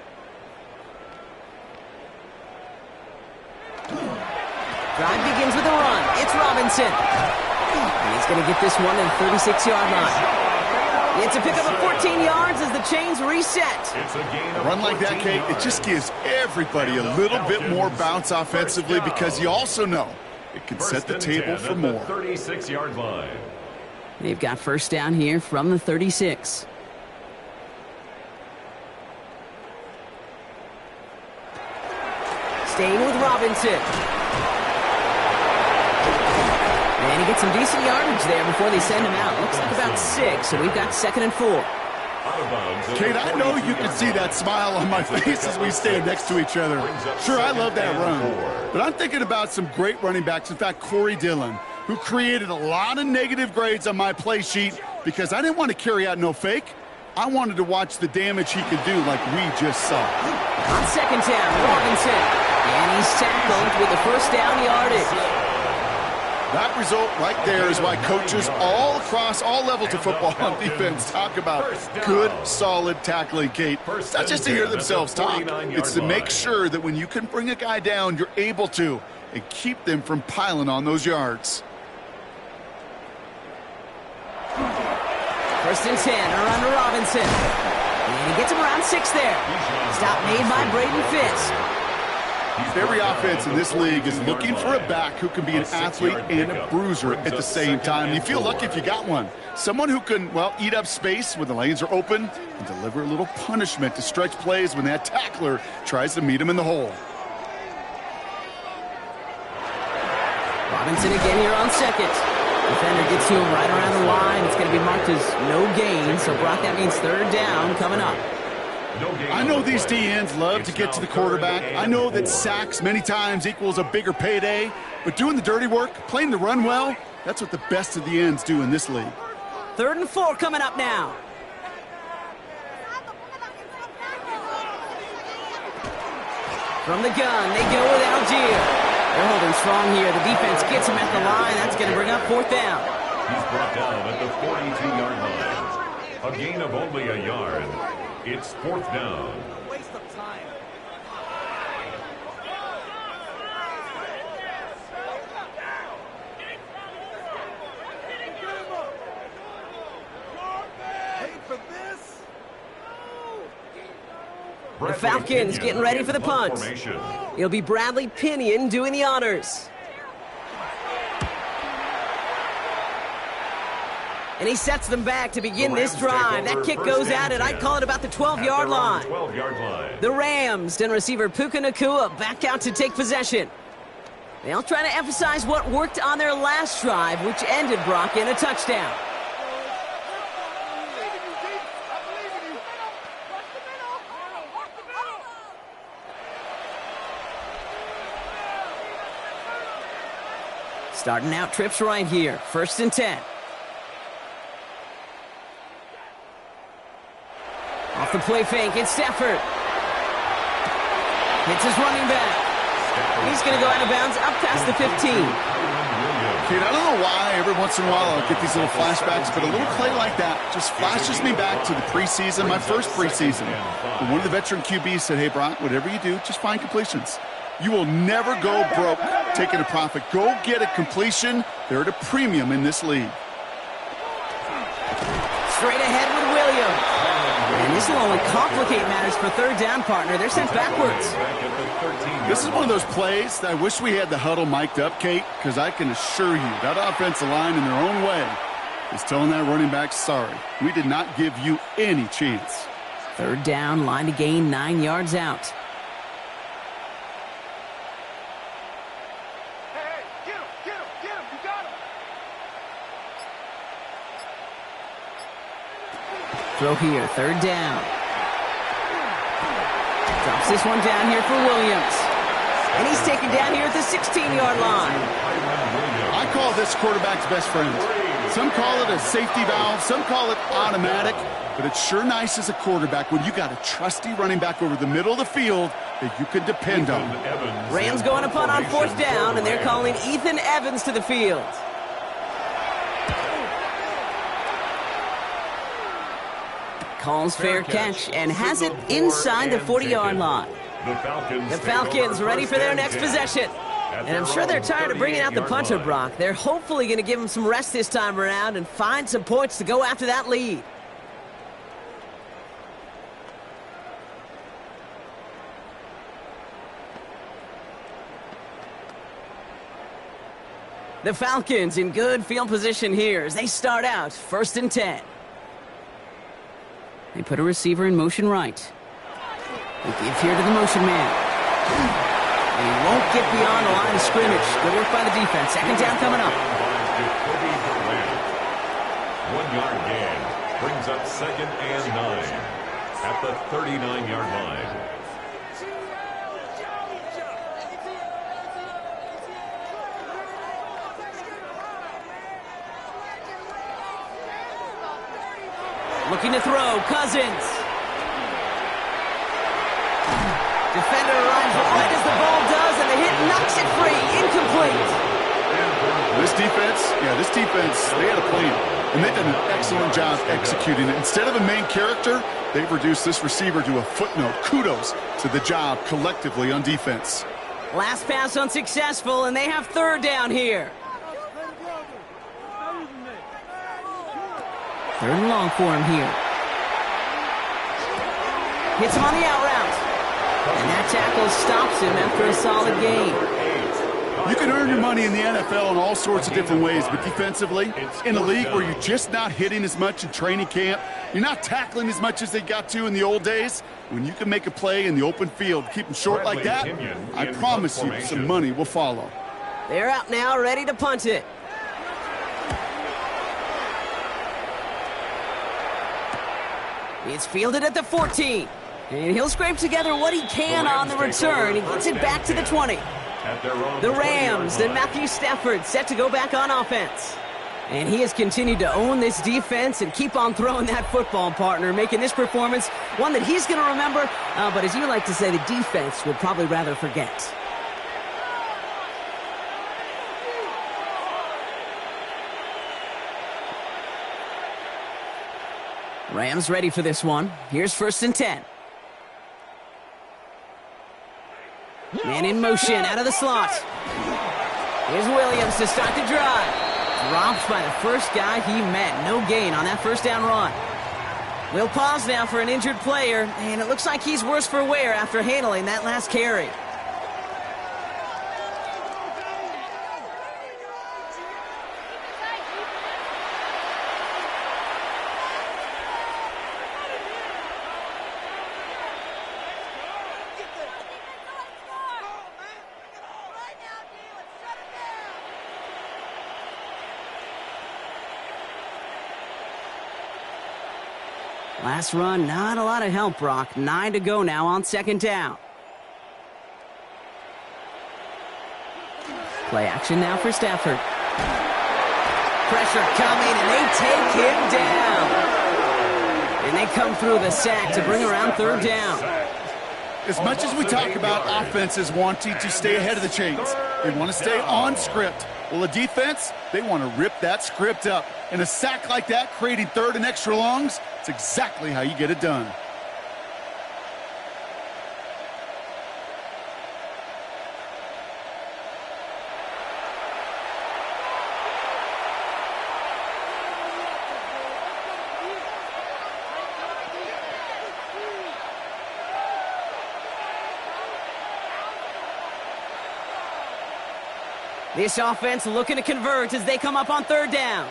Drive begins with a run. It's Robinson. And he's going to get this one to the 36-yard line. It's a pickup of 14 yards as the chains reset. A run like that, Kate, it just gives everybody a little bit more bounce offensively because you also know it can set the table for more. 36-yard line. They've got 1st down here from the 36. Staying with Robinson. And he gets some decent yardage there before they send him out. Looks like about 6, so we've got 2nd and 4. Kate, I know you can see that smile on my face as we stand next to each other. Sure, I love that run. But I'm thinking about some great running backs. In fact, Corey Dillon, who created a lot of negative grades on my play sheet because I didn't want to carry out no fake. I wanted to watch the damage he could do like we just saw. On 2nd down, Robinson. And he's tackled with the 1st down yardage. That result right there is why coaches all across all levels of football on defense talk about good, solid tackling, Kate. It's not just to hear themselves talk. It's to make sure that when you can bring a guy down, you're able to and keep them from piling on those yards. 1st and 10, around to Robinson. And he gets him around 6 there. Stop made by Braden Fisk. Every offense in this league is looking for a back who can be an athlete and a bruiser at the same time. You feel lucky if you got one. Someone who can, well, eat up space when the lanes are open and deliver a little punishment to stretch plays when that tackler tries to meet him in the hole. Robinson again here on 2nd. Defender gets to him right around the line. It's going to be marked as no gain. So, Brock, that means 3rd down coming up. I know these DNs love to get to the quarterback. I know that sacks many times equals a bigger payday. But doing the dirty work, playing the run well, that's what the best of the ends do in this league. 3rd and 4 coming up now. From the gun, they go with Algier. They're holding strong here. The defense gets him at the line. That's going to bring up 4th down. He's brought down at the 42-yard line. A gain of only a yard. It's 4th down. Waste of time. The Falcons getting ready for the punt. It'll be Bradley Pinion doing the honors. And he sets them back to begin this drive. That kick goes at it. I'd call it about the 12-yard line. The Rams and receiver Puka Nacua back out to take possession. They'll try to emphasize what worked on their last drive, which ended, Brock, in a touchdown. Starting out trips right here. 1st and 10. Off the play fake, it's Stafford. Hits his running back. He's going to go out of bounds up past the 15. Kate, I don't know why every once in a while I'll get these little flashbacks, but a little play like that just flashes me back to the preseason, my first preseason. And one of the veteran QBs said, hey, Brock, whatever you do, just find completions. You will never go broke taking a profit. Go get a completion. They're at a premium in this league. Straight ahead with Williams. And this will only complicate matters for third down, partner. They're sent backwards. This is one of those plays that I wish we had the huddle mic'd up, Kate, because I can assure you that offensive line in their own way is telling that running back, sorry, we did not give you any chance. Third down, line to gain 9 yards out. Hey, get him, you got him. Throw here, third down. Drops this one down here for Williams. And he's taken down here at the 16-yard line. I call this quarterback's best friend. Some call it a safety valve, some call it automatic, but it's sure nice as a quarterback when you got a trusty running back over the middle of the field that you can depend on. Rams going to punt on fourth down, and they're calling Ethan Evans to the field. Calls fair catch and has it inside the 40-yard line. The Falcons ready for their next possession. And I'm sure they're tired of bringing out the punter, Brock. They're hopefully going to give him some rest this time around and find some points to go after that lead. The Falcons in good field position here as they start out 1st and 10. They put a receiver in motion right. They give here to the motion man. And he won't get beyond the line of scrimmage. Good work by the defense. Second down coming up. 1 yard gain brings up 2nd and 9 at the 39-yard line. Looking to throw, Cousins. Defender runs right as the ball does, and the hit knocks it free. Incomplete. This defense, they had a plan, and they've done an excellent job executing it. Instead of a main character, they've reduced this receiver to a footnote. Kudos to the job collectively on defense. Last pass unsuccessful, and they have third down here. Third and long for him here. Hits him on the out route. And that tackle stops him after a solid gain. You can earn your money in the NFL in all sorts of different ways, but defensively, in a league where you're just not hitting as much in training camp, you're not tackling as much as they got to in the old days, when you can make a play in the open field, keep them short like that, I promise you some money will follow. They're out now, ready to punt it. It's fielded at the 14. And he'll scrape together what he can on the return. He gets it back to the 20. The Rams and Matthew Stafford set to go back on offense. And he has continued to own this defense and keep on throwing that football, partner, making this performance one that he's going to remember, but as you like to say, the defense would probably rather forget. Rams ready for this one. Here's 1st and 10. Man in motion out of the slot. Here's Williams to start the drive. Dropped by the first guy he met. No gain on that first down run. We'll pause now for an injured player, and it looks like he's worse for wear after handling that last carry. Last run, not a lot of help, Brock. 9 to go now on 2nd down. Play action now for Stafford. Pressure coming, and they take him down. And they come through the sack to bring around 3rd down. As much as we talk about offenses wanting to stay ahead of the chains, they want to stay on script. Well, the defense, they want to rip that script up. And a sack like that, creating 3rd and extra longs, it's exactly how you get it done. This offense looking to convert as they come up on third down.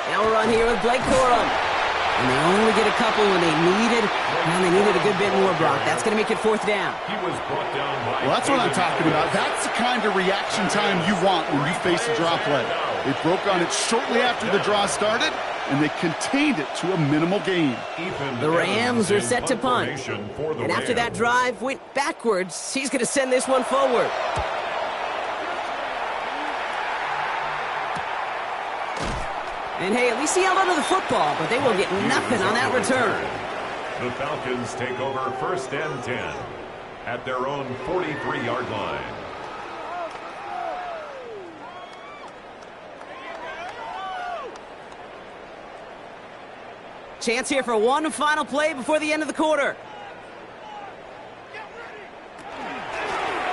Now we're on here with Blake Corum. And they only get a couple when they needed, and they needed a good bit more, Brock. That's going to make it fourth down. He was brought down by Well, that's what I'm talking about. That's the kind of reaction time you want when you face a draw play. They broke on it shortly after the draw started, and they contained it to a minimal gain. The Rams are set to punt. And after that drive went backwards, he's going to send this one forward. And hey, at least he held onto the football, but they will get nothing on that return. The Falcons take over first and 10 at their own 43-yard line. Chance here for one final play before the end of the quarter.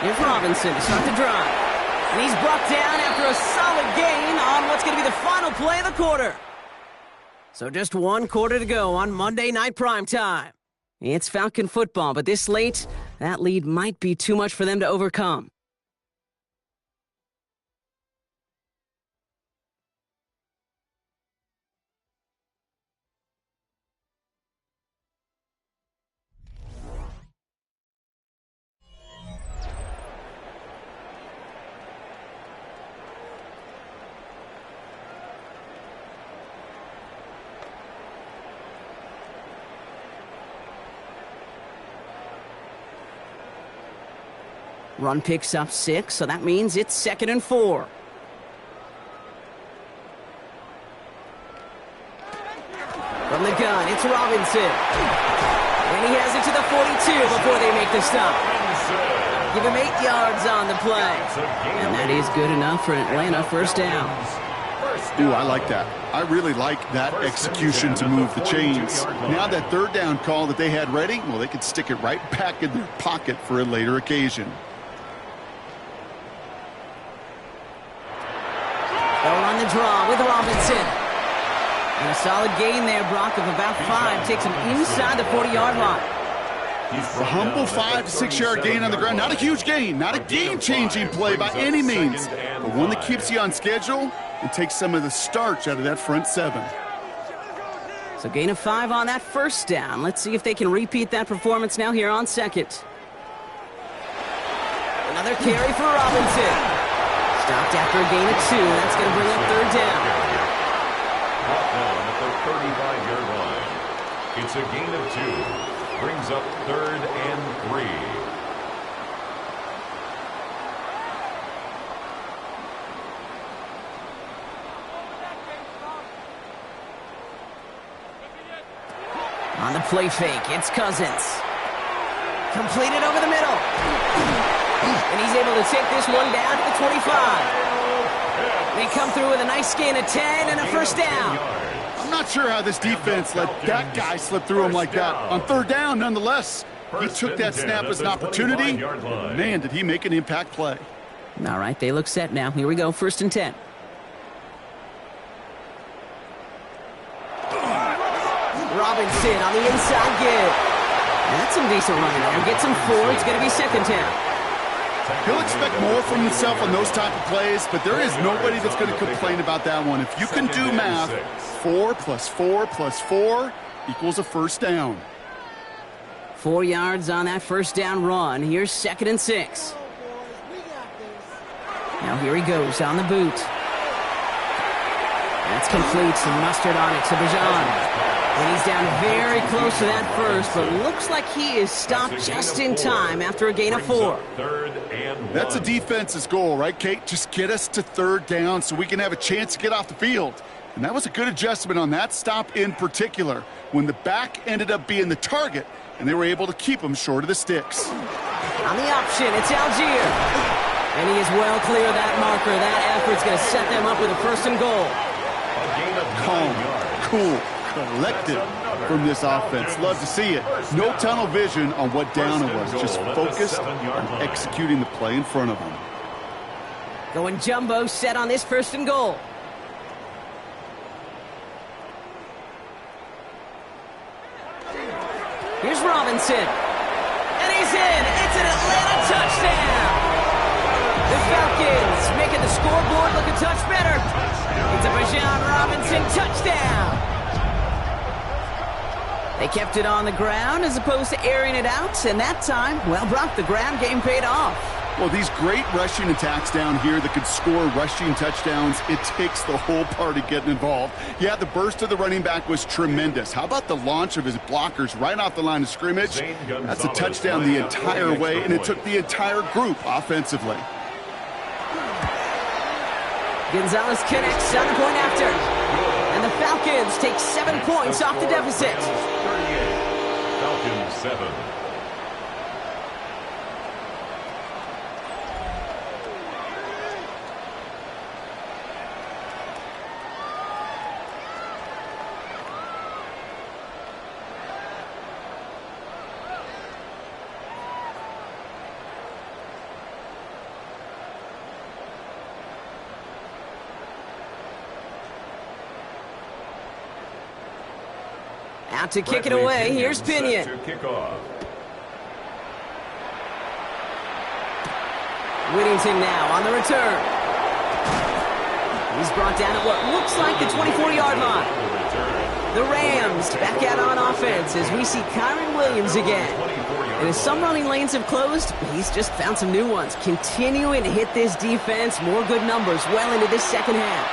Here's Robinson to start the drive. And he's brought down after a solid gain on what's going to be the final play of the quarter. So just one quarter to go on Monday Night Primetime. It's Falcon football, but this late, that lead might be too much for them to overcome. Run picks up 6, so that means it's 2nd and 4. From the gun, it's Robinson. And he has it to the 42 before they make the stop. Give him 8 yards on the play. And that is good enough for Atlanta first down. Ooh, I like that. I really like that execution to move the chains. Now that third down call that they had ready, well, they could stick it right back in their pocket for a later occasion. They'll run the draw with Robinson. And a solid gain there, Brock, of about 5. Takes him inside the 40-yard line. A humble 5 to 6 yard gain on the ground. Not a huge gain, not a game-changing play by any means, but one that keeps you on schedule and takes some of the starch out of that front 7. So gain of 5 on that first down. Let's see if they can repeat that performance now here on 2nd. Another carry for Robinson. Stopped after a gain of 2. That's going to bring up third down. Brought down at the 35-yard line. It's a gain of 2. Brings up 3rd and 3. On the play fake, it's Cousins. Completed over the middle. And he's able to take this one down to the 25. They come through with a nice gain of 10 and a first down. I'm not sure how this defense let that guy slip through him like that. On third down, nonetheless, he took that snap as an opportunity. Man, did he make an impact play. All right, they look set now. Here we go, 1st and 10. Robinson on the inside give. That's some decent running there. Gets him 4. It's going to be 2nd down. He'll expect more from himself on those type of plays, but there is nobody that's going to complain about that one. If you can do math, 4 plus 4 plus 4 equals a first down. 4 yards on that first down run. Here's 2nd and 6. Now here he goes on the boot. That's complete. Some mustard on it to Bijan. And he's down very close to that first, but looks like he is stopped just in time after a gain of 4. That's a defense's goal, right, Kate? Just get us to third down so we can have a chance to get off the field. And that was a good adjustment on that stop in particular, when the back ended up being the target, and they were able to keep him short of the sticks. On the option, it's Algier. And he is well clear of that marker. That effort's going to set them up with a 1st and goal. Calm, cool, collected from this offense. Love to see it. No tunnel vision on what down it was. Just focused on executing the play in front of them. Going jumbo set on this 1st and goal. Here's Robinson. And he The Falcons making the scoreboard look a touch better. It's a Bijan Robinson touchdown. They kept it on the ground as opposed to airing it out, and that time, well, Brock, the ground game paid off. Well, these great rushing attacks down here that could score rushing touchdowns, it takes the whole party getting involved. Yeah, the burst of the running back was tremendous. How about the launch of his blockers right off the line of scrimmage? That's a touchdown the entire way, and it took the entire group offensively. Gonzalez connects on the point after. And the Falcons take 7 points off the deficit. 38, Falcons 7. Out to kick it away, here's Pinion. Whittington now on the return. He's brought down at what looks like the 24-yard line. The Rams back out on offense as we see Kyron Williams again. And as some running lanes have closed, he's just found some new ones. Continuing to hit this defense, more good numbers well into this second half.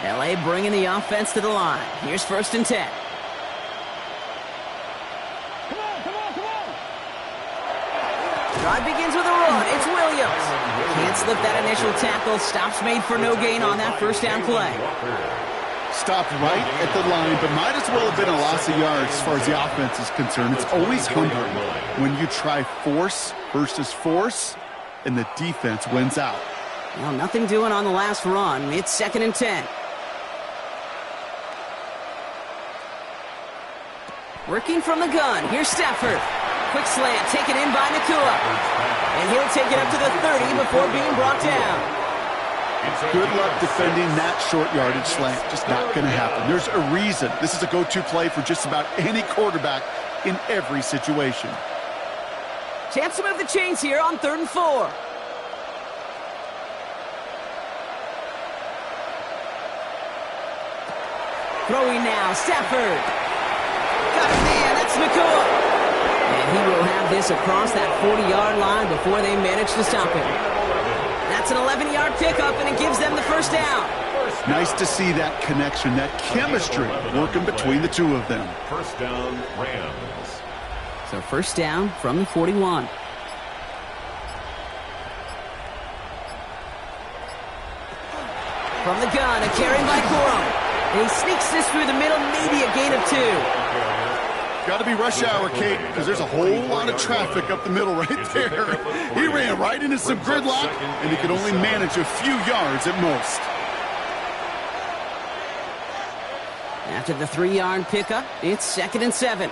LA bringing the offense to the line. Here's 1st and 10. Drive begins with a run. It's Williams. Can't slip that initial tackle. Stops made for no gain on that first down play. Stopped right at the line, but might as well have been a loss of yards as far as the offense is concerned. It's always humbling when you try force versus force, and the defense wins out. Well, nothing doing on the last run. It's 2nd and 10. Working from the gun. Here's Stafford. Quick slant taken in by Nakua. And he'll take it up to the 30 before being brought down. Good luck defending that short yardage slant. Just not going to happen. There's a reason. This is a go-to play for just about any quarterback in every situation. Chance to move the chains here on 3rd and 4. Throwing now, Stafford. Got him there, that's Nakua. And he will have this across that 40-yard line before they manage to stop him. That's an 11-yard pickup, and it gives them the first down. Nice to see that connection, that chemistry working between the two of them. First down, Rams. So first down from the 41. From the gun, a carry by Corum. And he sneaks this through the middle, maybe a gain of 2. Got to be rush hour, Kate, because there's a whole lot of traffic up the middle right there. He ran right into some gridlock, and he could only manage a few yards at most. After the 3-yard pickup, it's 2nd and 7.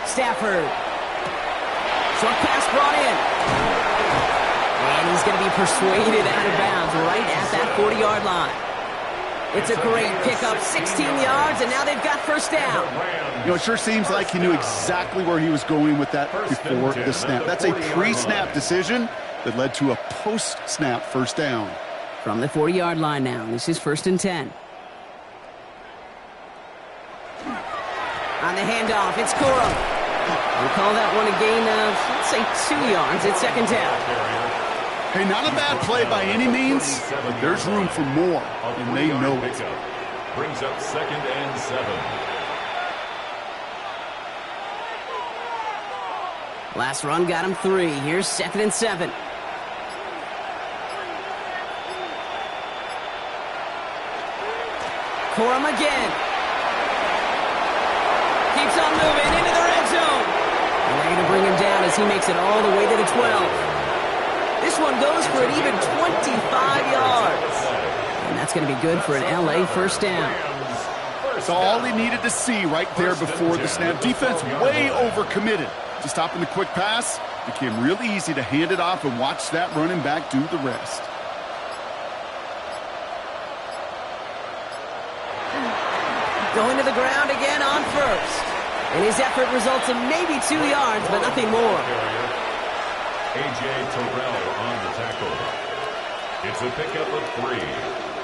Stafford. Short pass brought in. And he's going to be persuaded out of bounds right at that 40-yard line. It's a great pickup, 16 yards, and now they've got first down. You know, it sure seems like he knew exactly where he was going with that before the snap. That's a pre-snap decision that led to a post-snap first down. From the 40-yard line now, this is 1st and 10. On the handoff, it's Corum. We'll call that one a gain of, let's say, 2 yards. It's 2nd down. Hey, not a bad play by any means, but there's room for more, and they know it. Brings up 2nd and 7. Last run got him 3. Here's 2nd and 7. Corum again. Keeps on moving into the red zone. And they're going to bring him down as he makes it all the way to the 12. This one goes for an even 25 yards. And that's going to be good for an LA first down. That's all he needed to see right there before the snap. Defense way overcommitted to stopping the quick pass. Became really easy to hand it off and watch that running back do the rest. Going to the ground again on first. And his effort results in maybe 2 yards, but nothing more. A.J. Terrell on the tackle. It's a pickup of 3.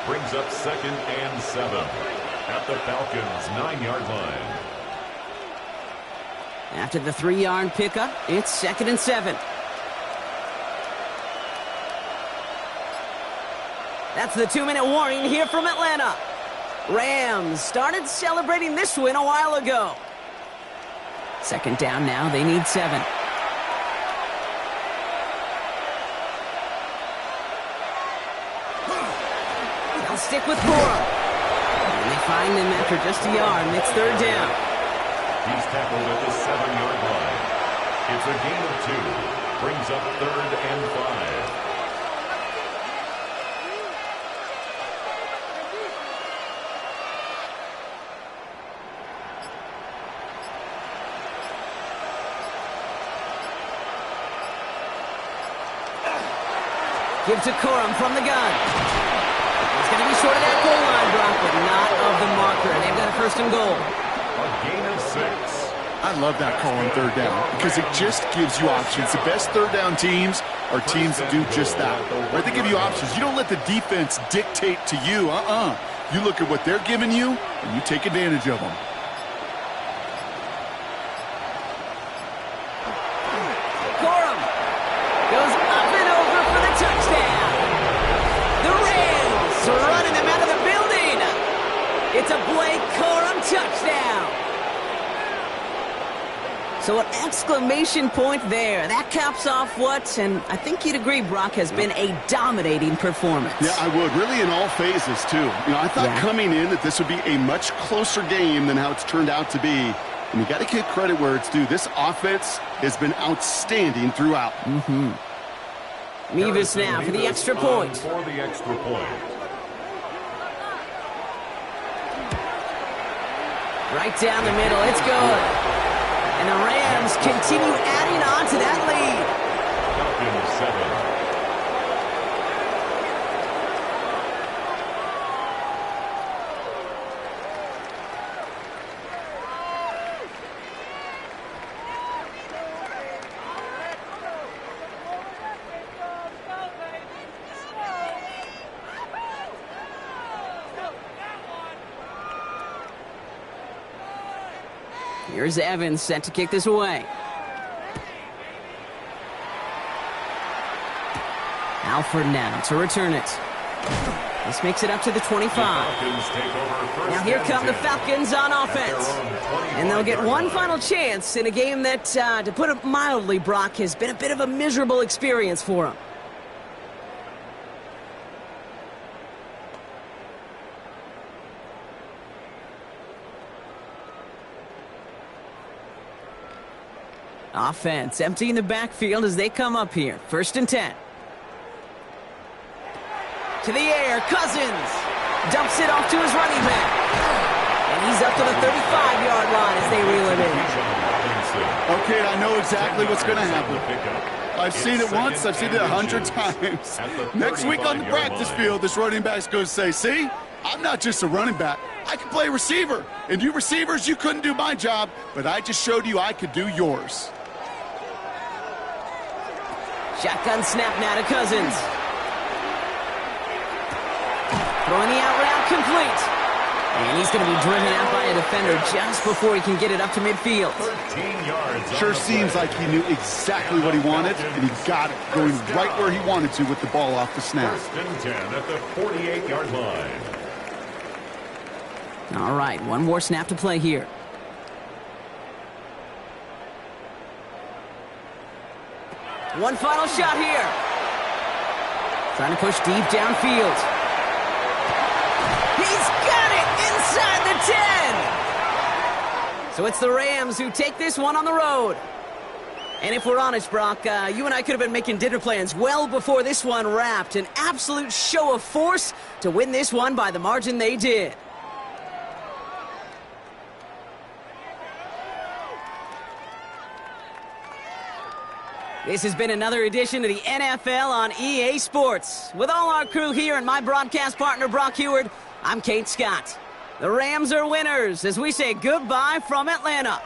Brings up 2nd and 7 at the Falcons' 9-yard line. After the 3-yard pickup, it's 2nd and 7. That's the 2-minute warning here from Atlanta. Rams started celebrating this win a while ago. 2nd down now, they need 7. They'll stick with Cora. And they find him after just a yard, and it's 3rd down. He's tackled at the 7-yard line. It's a gain of 2. Brings up 3rd and 5. Give to Corum from the gun. He's going to be short of that goal line, Brock, but not of the marker. They've got a 1st and goal. A gain of 6. I love that call on 3rd down because it just gives you options. The best 3rd down teams are teams that do just that. Right? They give you options. You don't let the defense dictate to you. You look at what they're giving you, and you take advantage of them. Corum goes up and over for the touchdown. The Rams are running them out of the building. It's a Blake Corum touchdown. So an exclamation point there. That caps off what, and I think you'd agree, Brock, has been a dominating performance. Yeah, I would. Really in all phases, too. I thought coming in that this would be a much closer game than how it's turned out to be. And you got to give credit where it's due. This offense has been outstanding throughout. Mevis now for the extra point. For the extra point. Right down the middle. It's good. And the Rams continue adding on to that lead. Falcons 7. Here's Evans set to kick this away. Alford now to return it. This makes it up to the 25. Now here come the Falcons on offense. And they'll get one final chance in a game that, to put it mildly, Brock, has been a bit of a miserable experience for them. Offense emptying the backfield as they come up here. 1st and 10. To the air, Cousins dumps it off to his running back. And he's up to the 35-yard line as they reel him in. Okay, I know exactly what's going to happen. I've seen it once, I've seen it 100 times. Next week on the practice field, this running back's going to say, see, I'm not just a running back. I can play receiver. And you receivers, you couldn't do my job, but I just showed you I could do yours. Shotgun snap now to Cousins. Throwing the out route complete. And he's going to be driven out by a defender just before he can get it up to midfield. 13 yards. Sure seems like he knew exactly what he wanted, and he got it, going right where he wanted to with the ball off the snap. 1st and 10 at the 48-yard line. All right, one more snap to play here. One final shot here. Trying to push deep downfield. He's got it inside the 10. So it's the Rams who take this one on the road. And if we're honest, Brock, you and I could have been making dinner plans well before this one wrapped. An absolute show of force to win this one by the margin they did. This has been another edition of the NFL on EA Sports. With all our crew here and my broadcast partner, Brock Heward, I'm Kate Scott. The Rams are winners as we say goodbye from Atlanta.